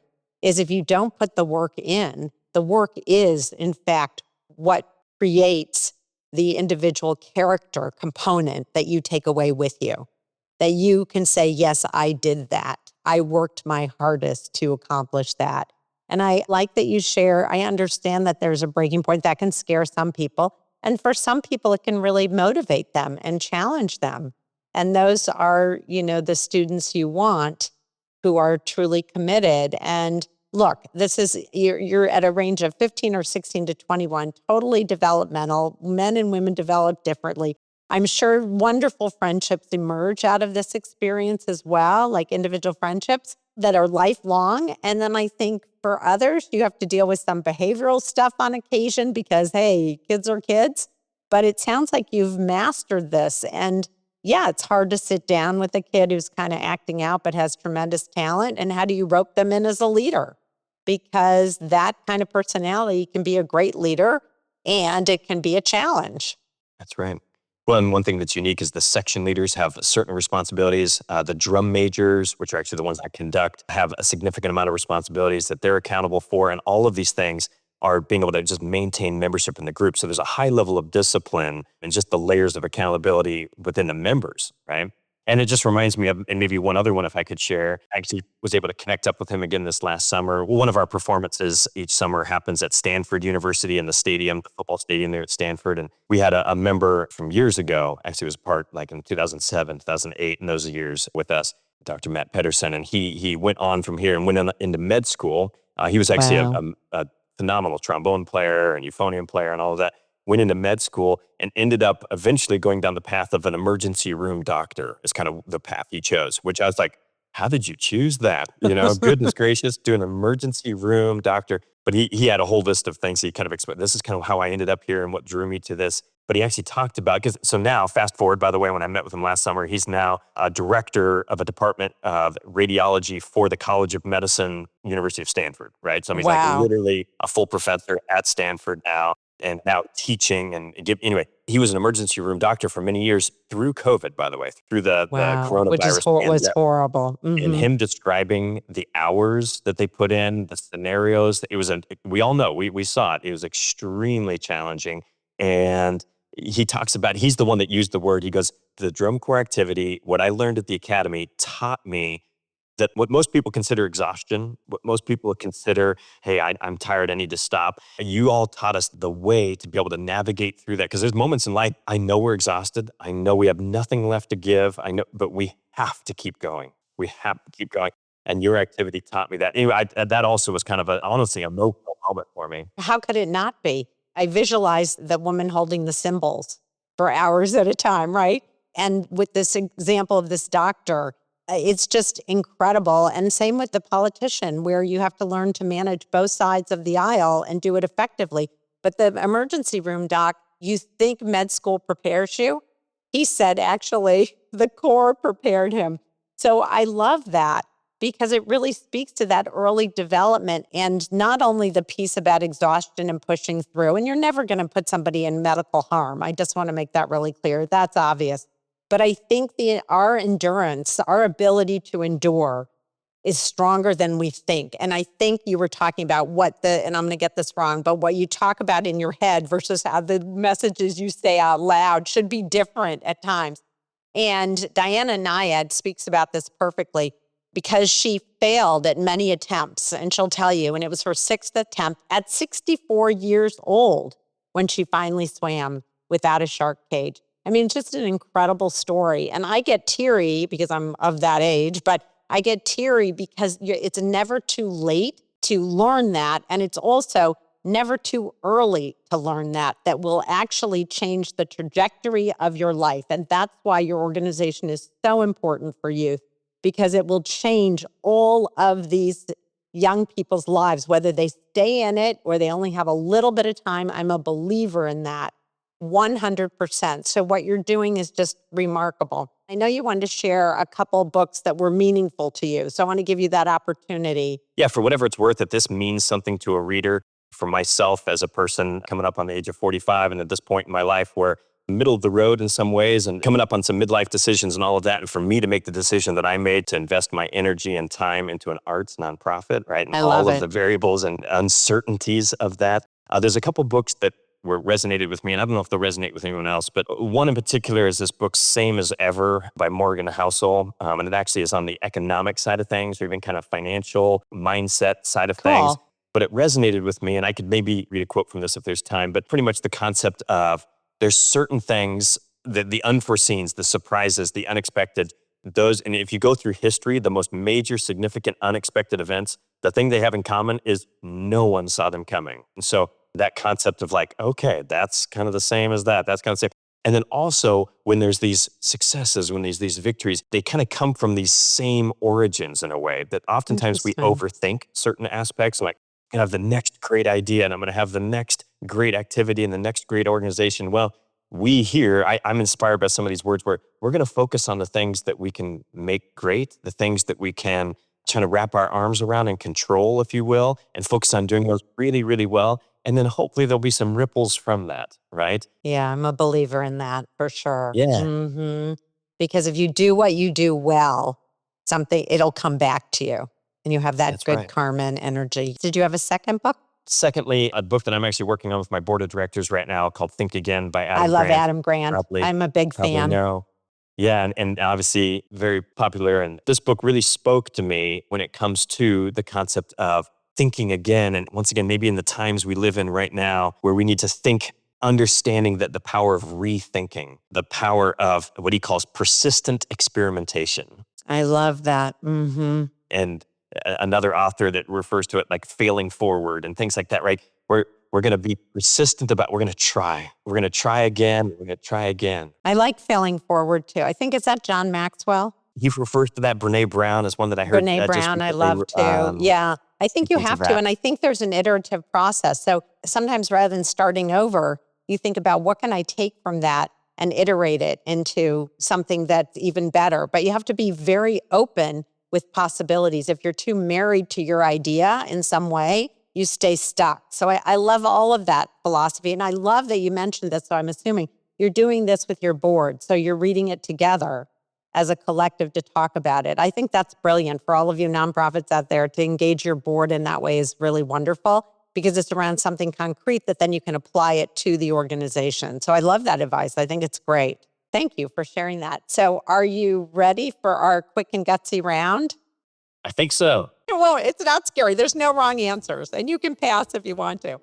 is if you don't put the work in, the work is, in fact, what creates the individual character component that you take away with you. That you can say, yes, I did that. I worked my hardest to accomplish that. And I like that you share, I understand that there's a breaking point that can scare some people. And for some people, it can really motivate them and challenge them. And those are, the students you want who are truly committed. And look, you're at a range of 15 or 16 to 21, totally developmental. Men and women develop differently. I'm sure wonderful friendships emerge out of this experience as well, like individual friendships that are lifelong. And then I think for others, you have to deal with some behavioral stuff on occasion because, hey, kids are kids. But it sounds like you've mastered this. And yeah, it's hard to sit down with a kid who's kind of acting out but has tremendous talent. And how do you rope them in as a leader? Because that kind of personality can be a great leader and it can be a challenge. That's right. Well, and one thing that's unique is the section leaders have certain responsibilities. The drum majors, which are actually the ones that conduct, have a significant amount of responsibilities that they're accountable for. And all of these things are being able to just maintain membership in the group. So there's a high level of discipline and just the layers of accountability within the members, right? And it just reminds me of, and maybe one other one if I could share, I actually was able to connect up with him again this last summer. Well, one of our performances each summer happens at Stanford University in the stadium, the football stadium there at Stanford. And we had a member from years ago, actually was part like in 2007, 2008, in those years with us, Dr. Matt Pedersen. And he went on from here and went into med school. He was actually Wow. a phenomenal trombone player and euphonium player and all of that. Went into med school and ended up eventually going down the path of an emergency room doctor is kind of the path he chose, which I was like, how did you choose that? Goodness gracious, do an emergency room doctor. But he had a whole list of things he kind of explained. This is kind of how I ended up here and what drew me to this. But he actually talked about, so now fast forward, by the way, when I met with him last summer, he's now a director of a department of radiology for the College of Medicine, University of Stanford, right? So I mean, he's like Wow. literally a full professor at Stanford now. And now teaching and anyway, He was an emergency room doctor for many years through COVID, by the way, through the Wow, which is coronavirus was pandemic. horrible. And him describing the hours that they put in, the scenarios, we all know, we saw it. It was extremely challenging. And he talks about, he's the one that used the word, he goes, the drum corps activity, what I learned at the academy taught me that what most people consider exhaustion, what most people consider, hey, I'm tired, I need to stop. You all taught us the way to be able to navigate through that. Because there's moments in life, I know we're exhausted. I know we have nothing left to give. I know, but we have to keep going. We have to keep going. And your activity taught me that. Anyway, that also was kind of honestly, a emotional moment for me. How could it not be? I visualized the woman holding the cymbals for hours at a time, right? And with this example of this doctor, it's just incredible. And same with the politician, where you have to learn to manage both sides of the aisle and do it effectively. But the emergency room doc, you think med school prepares you? He said, actually, the Corps prepared him. So I love that because it really speaks to that early development and not only the piece about exhaustion and pushing through. And you're never going to put somebody in medical harm. I just want to make that really clear. That's obvious. But I think our endurance, our ability to endure is stronger than we think. And I think you were talking about and I'm going to get this wrong, but what you talk about in your head versus how the messages you say out loud should be different at times. And Diana Nyad speaks about this perfectly because she failed at many attempts. And she'll tell you, and it was her 6th attempt at 64 years old when she finally swam without a shark cage. I mean, just an incredible story. And I get teary because I'm of that age, but I get teary because it's never too late to learn that. And it's also never too early to learn that will actually change the trajectory of your life. And that's why your organization is so important for youth, because it will change all of these young people's lives, whether they stay in it or they only have a little bit of time. I'm a believer in that. 100%. So what you're doing is just remarkable. I know you wanted to share a couple books that were meaningful to you. So I want to give you that opportunity. Yeah, for whatever it's worth, if this means something to a reader, for myself as a person coming up on the age of 45 and at this point in my life where middle of the road in some ways and coming up on some midlife decisions and all of that. And for me to make the decision that I made to invest my energy and time into an arts nonprofit, right? And I love all of it. the variables and uncertainties of that. There's a couple books that resonated with me, and I don't know if they'll resonate with anyone else, but one in particular is this book, Same as Ever by Morgan Housel. And it actually is on the economic side of things or even kind of financial mindset side of things. But it resonated with me, and I could maybe read a quote from this if there's time, but pretty much the concept of there's certain things, that the unforeseens, the surprises, the unexpected, those, and if you go through history, the most major, significant, unexpected events, the thing they have in common is no one saw them coming. And so that concept of like, okay, that's kind of the same as that. That's kind of the same. And then also when there's these successes, when these victories, they kind of come from these same origins in a way that oftentimes we overthink certain aspects. Like, I'm going to have the next great idea and I'm going to have the next great activity and the next great organization. Well, we here, I'm inspired by some of these words where we're going to focus on the things that we can make great, the things that we can try to wrap our arms around and control, if you will, and focus on doing those really, really well. And then hopefully there'll be some ripples from that, right? Yeah, I'm a believer in that for sure. Yeah. Because if you do what you do well, it'll come back to you and you have that That's good right. karma and energy. Did you have a second book? Secondly, a book that I'm actually working on with my board of directors right now called Think Again by Adam I love Grant. Adam Grant. I'm a big fan. Know. Yeah, and obviously very popular. And this book really spoke to me when it comes to the concept of thinking again. And once again, maybe in the times we live in right now where we need to think, understanding that the power of rethinking, the power of what he calls persistent experimentation. I love that. And another author that refers to it like failing forward and things like that, right? We're going to be persistent about, we're going to try. We're going to try again. We're going to try again. I like failing forward too. I think, is that John Maxwell? He refers to that. Brene Brown is one that I heard. Brene Brown, I love too. Yeah, I think you have to. And I think there's an iterative process. So sometimes rather than starting over, you think about what can I take from that and iterate it into something that's even better. But you have to be very open with possibilities. If you're too married to your idea in some way, you stay stuck. So I love all of that philosophy. And I love that you mentioned this, so I'm assuming you're doing this with your board. So you're reading it together as a collective to talk about it. I think that's brilliant for all of you nonprofits out there. To engage your board in that way is really wonderful because it's around something concrete that then you can apply it to the organization. So I love that advice. I think it's great. Thank you for sharing that. So are you ready for our quick and gutsy round? I think so. Well, it's not scary. There's no wrong answers, and you can pass if you want to.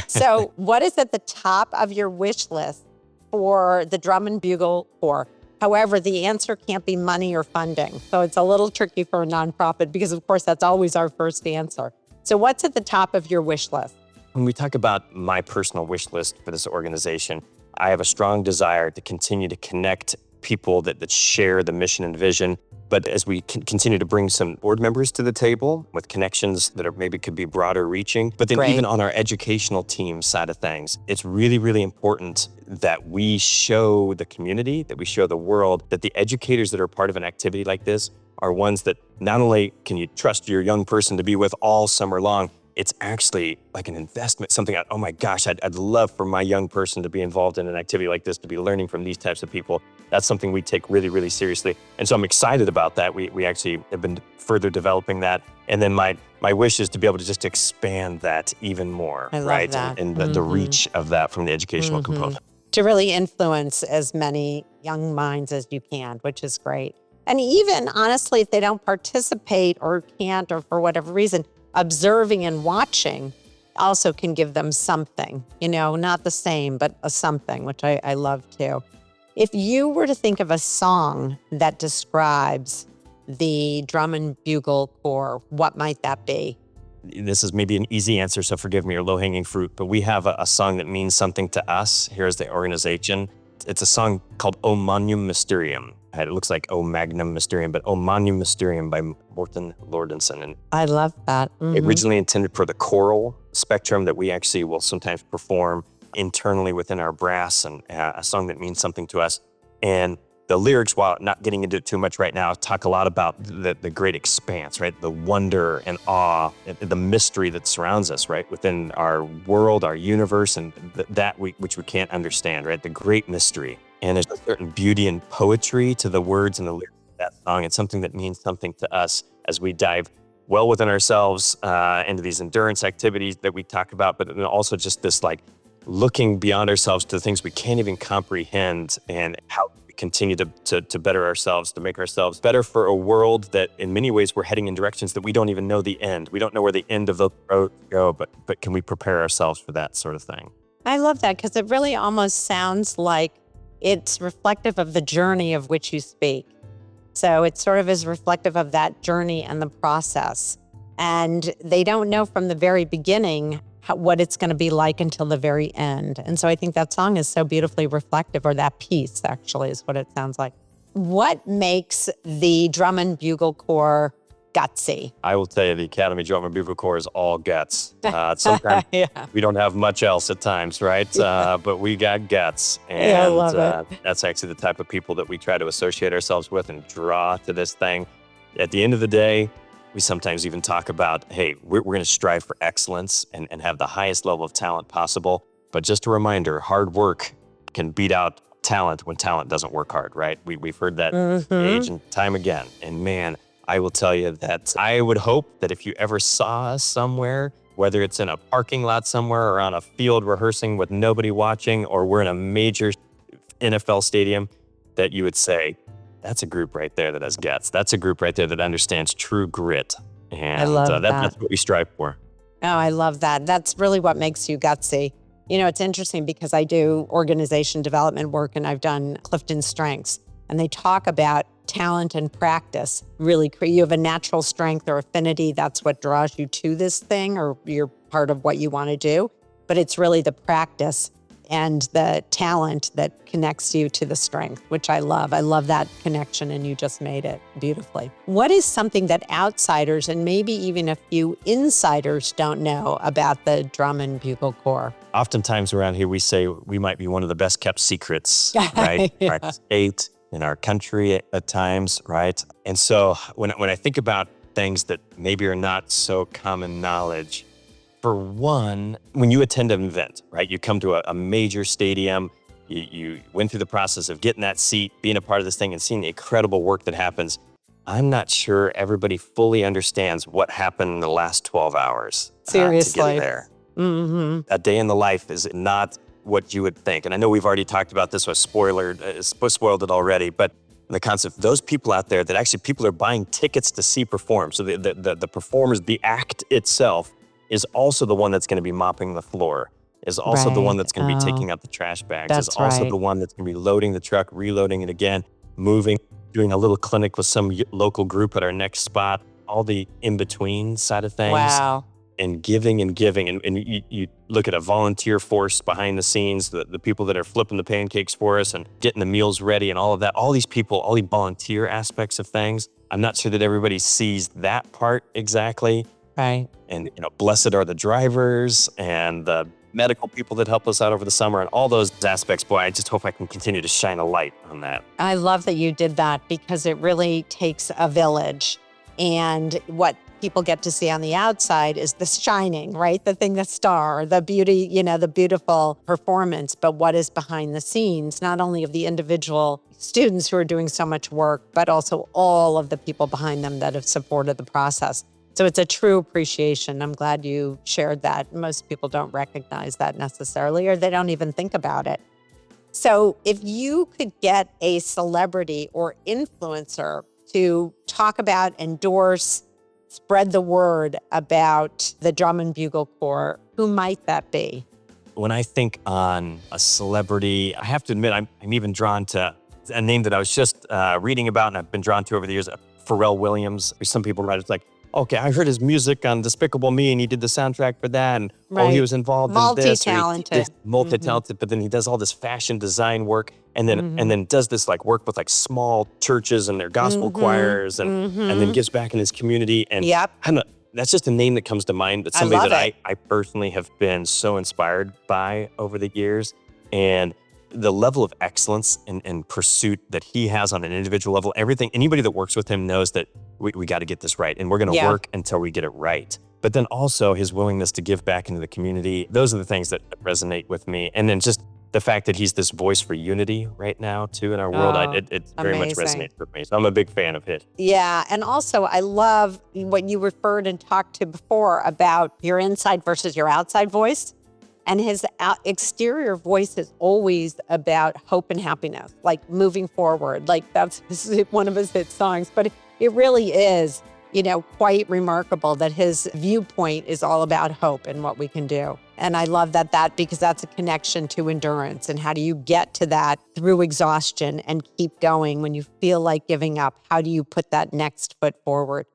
So what is at the top of your wish list for the Drum and Bugle Corps? However, the answer can't be money or funding. So it's a little tricky for a nonprofit because, of course, that's always our first answer. So what's at the top of your wish list? When we talk about my personal wish list for this organization, I have a strong desire to continue to connect people that share the mission and vision. But as we continue to bring some board members to the table with connections that are maybe could be broader reaching, but then even on our educational team side of things, it's really, really important that we show the community, that we show the world that the educators that are part of an activity like this are ones that not only can you trust your young person to be with all summer long, it's actually like an investment, something, oh my gosh, I'd love for my young person to be involved in an activity like this, to be learning from these types of people. That's something we take really, really seriously. And so I'm excited about that. We actually have been further developing that. And then my wish is to be able to just expand that even more, I love right? that. And the reach of that from the educational component. To really influence as many young minds as you can, which is great. And even honestly, if they don't participate or can't, or for whatever reason, observing and watching also can give them something, not the same, but a something, which I love too. If you were to think of a song that describes the Drum and Bugle Corps, what might that be? This is maybe an easy answer, so forgive me, or low-hanging fruit, but we have a song that means something to us here as the organization. It's a song called O Magnum Mysterium. It looks like O Magnum Mysterium, but O Magnum Mysterium by Morten Lordenson. And I love that. originally intended for the choral spectrum that we actually will sometimes perform internally within our brass, and a song that means something to us. And the lyrics, while not getting into it too much right now, talk a lot about the great expanse, right? The wonder and awe, the mystery that surrounds us, right? Within our world, our universe, and which we can't understand, right? The great mystery. And there's a certain beauty and poetry to the words and the lyrics of that song. It's something that means something to us as we dive well within ourselves into these endurance activities that we talk about, but then also just this like looking beyond ourselves to the things we can't even comprehend, and how we continue to better ourselves, to make ourselves better for a world that in many ways we're heading in directions that we don't even know the end. We don't know where the end of the road go, but can we prepare ourselves for that sort of thing? I love that because it really almost sounds like it's reflective of the journey of which you speak. So it sort of is reflective of that journey and the process. And they don't know from the very beginning what it's going to be like until the very end. And so I think that song is so beautifully reflective, or that piece actually is what it sounds like. What makes the Drum and Bugle Corps gutsy? I will tell you, the Academy Drum and Bugle Corps is all guts. Sometimes we don't have much else at times, right? But we got guts. And I love it. That's actually the type of people that we try to associate ourselves with and draw to this thing. At the end of the day, we sometimes even talk about, hey, we're going to strive for excellence and have the highest level of talent possible. But just a reminder, hard work can beat out talent when talent doesn't work hard, right? We've heard that age and time again. And man, I will tell you that I would hope that if you ever saw us somewhere, whether it's in a parking lot somewhere or on a field rehearsing with nobody watching, or we're in a major NFL stadium, that you would say, that's a group right there that has guts. That's a group right there that understands true grit. And I love that. That's what we strive for. Oh, I love that. That's really what makes you gutsy. It's interesting because I do organization development work, and I've done Clifton Strengths, and they talk about talent and practice. Really, you have a natural strength or affinity. That's what draws you to this thing, or you're part of what you want to do. But it's really the practice and the talent that connects you to the strength, which I love. I love that connection, and you just made it beautifully. What is something that outsiders and maybe even a few insiders don't know about the Drum and Bugle Corps? Oftentimes around here, we say we might be one of the best kept secrets, right? Our state, in our country at times, right? And so when I think about things that maybe are not so common knowledge, for one, when you attend an event, right, you come to a major stadium, You went through the process of getting that seat, being a part of this thing, and seeing the incredible work that happens. I'm not sure everybody fully understands what happened in the last 12 hours to Seriously. get there. Mm-hmm. A day in the life is not what you would think. And I know we've already talked about this, so I spoiled it already, but the concept, those people out there that actually people are buying tickets to see perform. So the performers, the act itself is also the one that's going to be mopping the floor, is also the one Right. that's going to be Oh, taking out the trash bags, is that's also right. the one that's going to be loading the truck, reloading it again, moving, doing a little clinic with some local group at our next spot, all the in-between side of things. Wow. And giving and giving. And you look at a volunteer force behind the scenes, the people that are flipping the pancakes for us and getting the meals ready and all of that, all these people, all the volunteer aspects of things. I'm not sure that everybody sees that part exactly. Right. And, blessed are the drivers and the medical people that help us out over the summer and all those aspects. Boy, I just hope I can continue to shine a light on that. I love that you did that because it really takes a village. And what people get to see on the outside is the shining, right? The thing, the star, the beauty, the beautiful performance. But what is behind the scenes, not only of the individual students who are doing so much work, but also all of the people behind them that have supported the process. So it's a true appreciation. I'm glad you shared that. Most people don't recognize that necessarily, or they don't even think about it. So if you could get a celebrity or influencer to talk about, endorse, spread the word about the Drum and Bugle Corps, who might that be? When I think on a celebrity, I have to admit, I'm even drawn to a name that I was just reading about and I've been drawn to over the years, Pharrell Williams. Some people write, it's like, okay, I heard his music on Despicable Me and he did the soundtrack for that. And he was involved in this. Multi-talented. Multi-talented, but then he does all this fashion design work and then does this work with small churches and their gospel choirs and then gives back in his community. And Yep. That's just a name that comes to mind. That's somebody that I personally have been so inspired by over the years. And the level of excellence and pursuit that he has on an individual level, anybody that works with him knows that we got to get this right. And we're going to work until we get it right. But then also his willingness to give back into the community. Those are the things that resonate with me. And then just the fact that he's this voice for unity right now too in our world, it very much resonates with me. So I'm a big fan of his. Yeah. And also I love what you referred and talked to before about your inside versus your outside voice. And his exterior voice is always about hope and happiness, like moving forward. This is one of his hit songs, but it really is, quite remarkable that his viewpoint is all about hope and what we can do. And I love that because that's a connection to endurance. And how do you get to that through exhaustion and keep going when you feel like giving up? How do you put that next foot forward?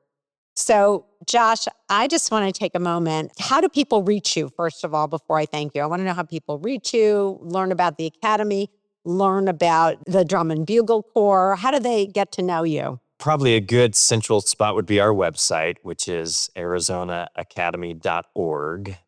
So, Josh, I just want to take a moment. How do people reach you, first of all, before I thank you? I want to know how people reach you, learn about the Academy, learn about the Drum and Bugle Corps. How do they get to know you? Probably a good central spot would be our website, which is arizonaacademy.org.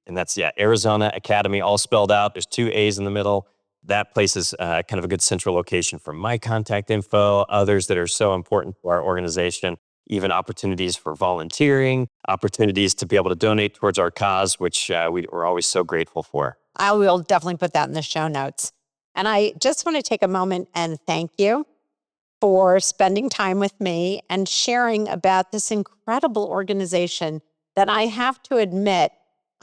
And that's, Arizona Academy, all spelled out. There's 2 A's in the middle. That place is kind of a good central location for my contact info, others that are so important to our organization. Even opportunities for volunteering, opportunities to be able to donate towards our cause, which we're always so grateful for. I will definitely put that in the show notes. And I just want to take a moment and thank you for spending time with me and sharing about this incredible organization that I have to admit,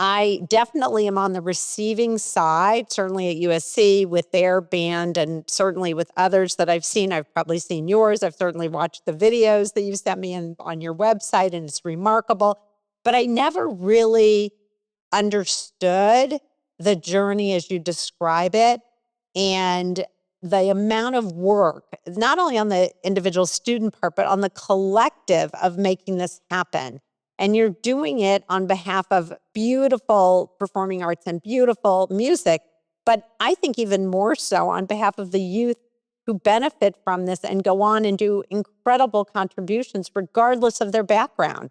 I definitely am on the receiving side, certainly at USC with their band and certainly with others that I've seen. I've probably seen yours. I've certainly watched the videos that you've sent me on your website, and it's remarkable. But I never really understood the journey as you describe it and the amount of work, not only on the individual student part, but on the collective of making this happen. And you're doing it on behalf of beautiful performing arts and beautiful music, but I think even more so on behalf of the youth who benefit from this and go on and do incredible contributions regardless of their background,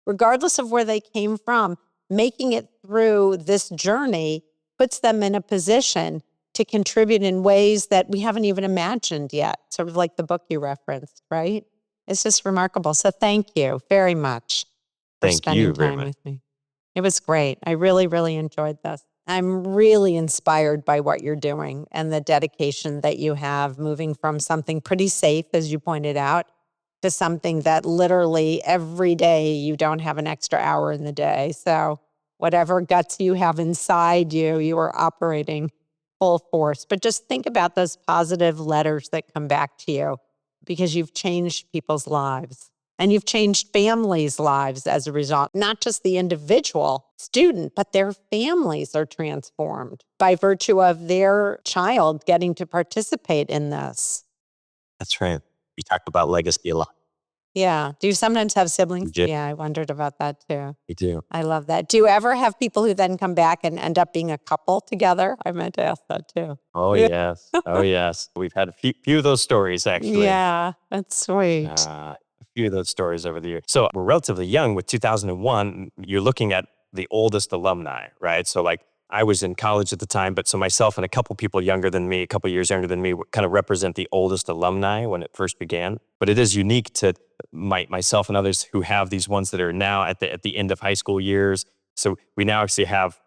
regardless of where they came from. Making it through this journey puts them in a position to contribute in ways that we haven't even imagined yet, sort of like the book you referenced, right? It's just remarkable. So thank you very much. Thank you very Spending time much. with me. It was great. I really, really enjoyed this. I'm really inspired by what you're doing and the dedication that you have, moving from something pretty safe, as you pointed out, to something that literally every day you don't have an extra hour in the day. So whatever guts you have inside you, you are operating full force. But just think about those positive letters that come back to you, because you've changed people's lives. And you've changed families' lives as a result. Not just the individual student, but their families are transformed by virtue of their child getting to participate in this. That's right. We talk about legacy a lot. Yeah. Do you sometimes have siblings? We Yeah, I wondered about that too. do. I love that. Do you ever have people who then come back and end up being a couple together? I meant to ask that too. Oh, yes. Oh, yes. We've had a few of those stories, actually. Yeah, that's sweet. A few of those stories over the years. So we're relatively young with 2001. You're looking at the oldest alumni, right? So like I was in college at the time, but so myself and a couple people younger than me, a couple years younger than me, kind of represent the oldest alumni when it first began. But it is unique to myself and others who have these ones that are now at the end of high school years. So we now actually have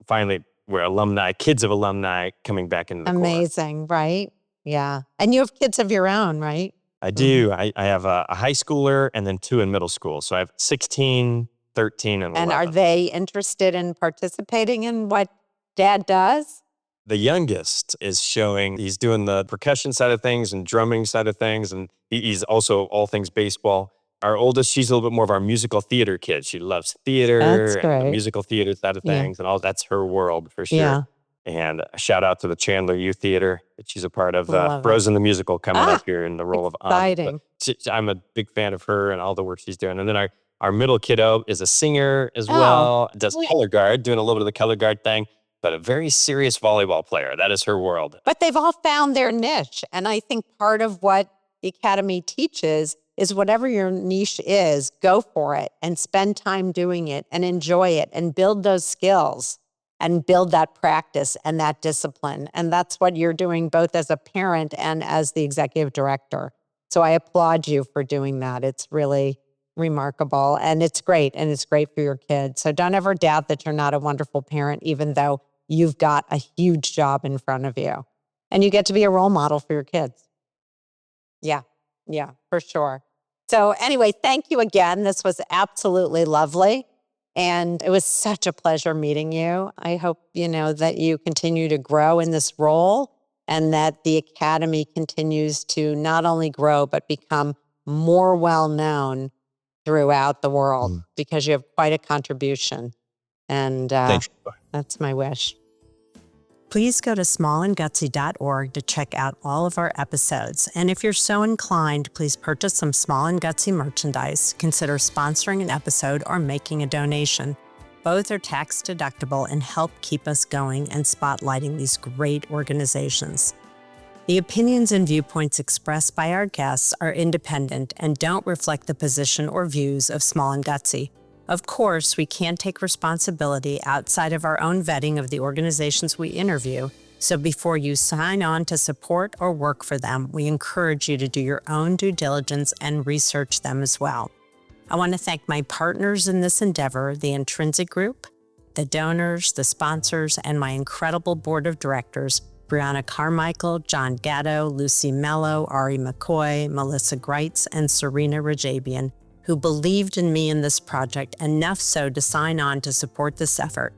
finally we're alumni, kids of alumni coming back into the core. Amazing, right? Yeah. And you have kids of your own, right? I do. I have a high schooler and then 2 in middle school. So I have 16, 13, and 11. And are they interested in participating in what Dad does? The youngest is showing, he's doing the percussion side of things and drumming side of things. And he's also all things baseball. Our oldest, she's a little bit more of our musical theater kid. She loves theater That's and great. the musical theater side of Yeah. things and all. That's her world for sure. Yeah. And a shout out to the Chandler Youth Theater that she's a part of. Love it. Frozen the Musical coming up here in the role of Anna. Exciting. I'm a big fan of her and all the work she's doing. And then our middle kiddo is a singer as Oh, well, does sweet. color guard, doing a little bit of the color guard thing, but a very serious volleyball player. That is her world. But they've all found their niche. And I think part of what the Academy teaches is whatever your niche is, go for it and spend time doing it and enjoy it and build those skills and build that practice and that discipline. And that's what you're doing both as a parent and as the executive director. So I applaud you for doing that. It's really remarkable and it's great. And it's great for your kids. So don't ever doubt that you're not a wonderful parent, even though you've got a huge job in front of you. And you get to be a role model for your kids. Yeah, for sure. So anyway, thank you again. This was absolutely lovely. And it was such a pleasure meeting you. I hope, that you continue to grow in this role and that the Academy continues to not only grow, but become more well-known throughout the world because you have quite a contribution. And Thanks. that's my wish. Please go to smallandgutsy.org to check out all of our episodes. And if you're so inclined, please purchase some Small and Gutsy merchandise, consider sponsoring an episode, or making a donation. Both are tax deductible and help keep us going and spotlighting these great organizations. The opinions and viewpoints expressed by our guests are independent and don't reflect the position or views of Small and Gutsy. Of course, we can't take responsibility outside of our own vetting of the organizations we interview, so before you sign on to support or work for them, we encourage you to do your own due diligence and research them as well. I want to thank my partners in this endeavor, the Intrinsic Group, the donors, the sponsors, and my incredible board of directors, Brianna Carmichael, John Gatto, Lucy Mello, Ari McCoy, Melissa Greitz, and Serena Rajabian, who believed in me in this project enough so to sign on to support this effort,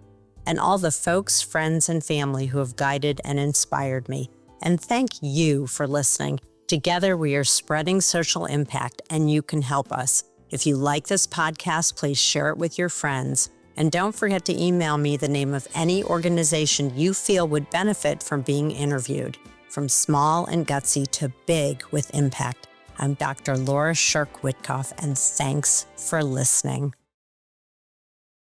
and all the folks, friends, and family who have guided and inspired me. And thank you for listening. Together, we are spreading social impact, and you can help us. If you like this podcast, please share it with your friends. And don't forget to email me the name of any organization you feel would benefit from being interviewed, from small and gutsy to big with impact. I'm Dr. Laura Scherck Wittcoff, and thanks for listening.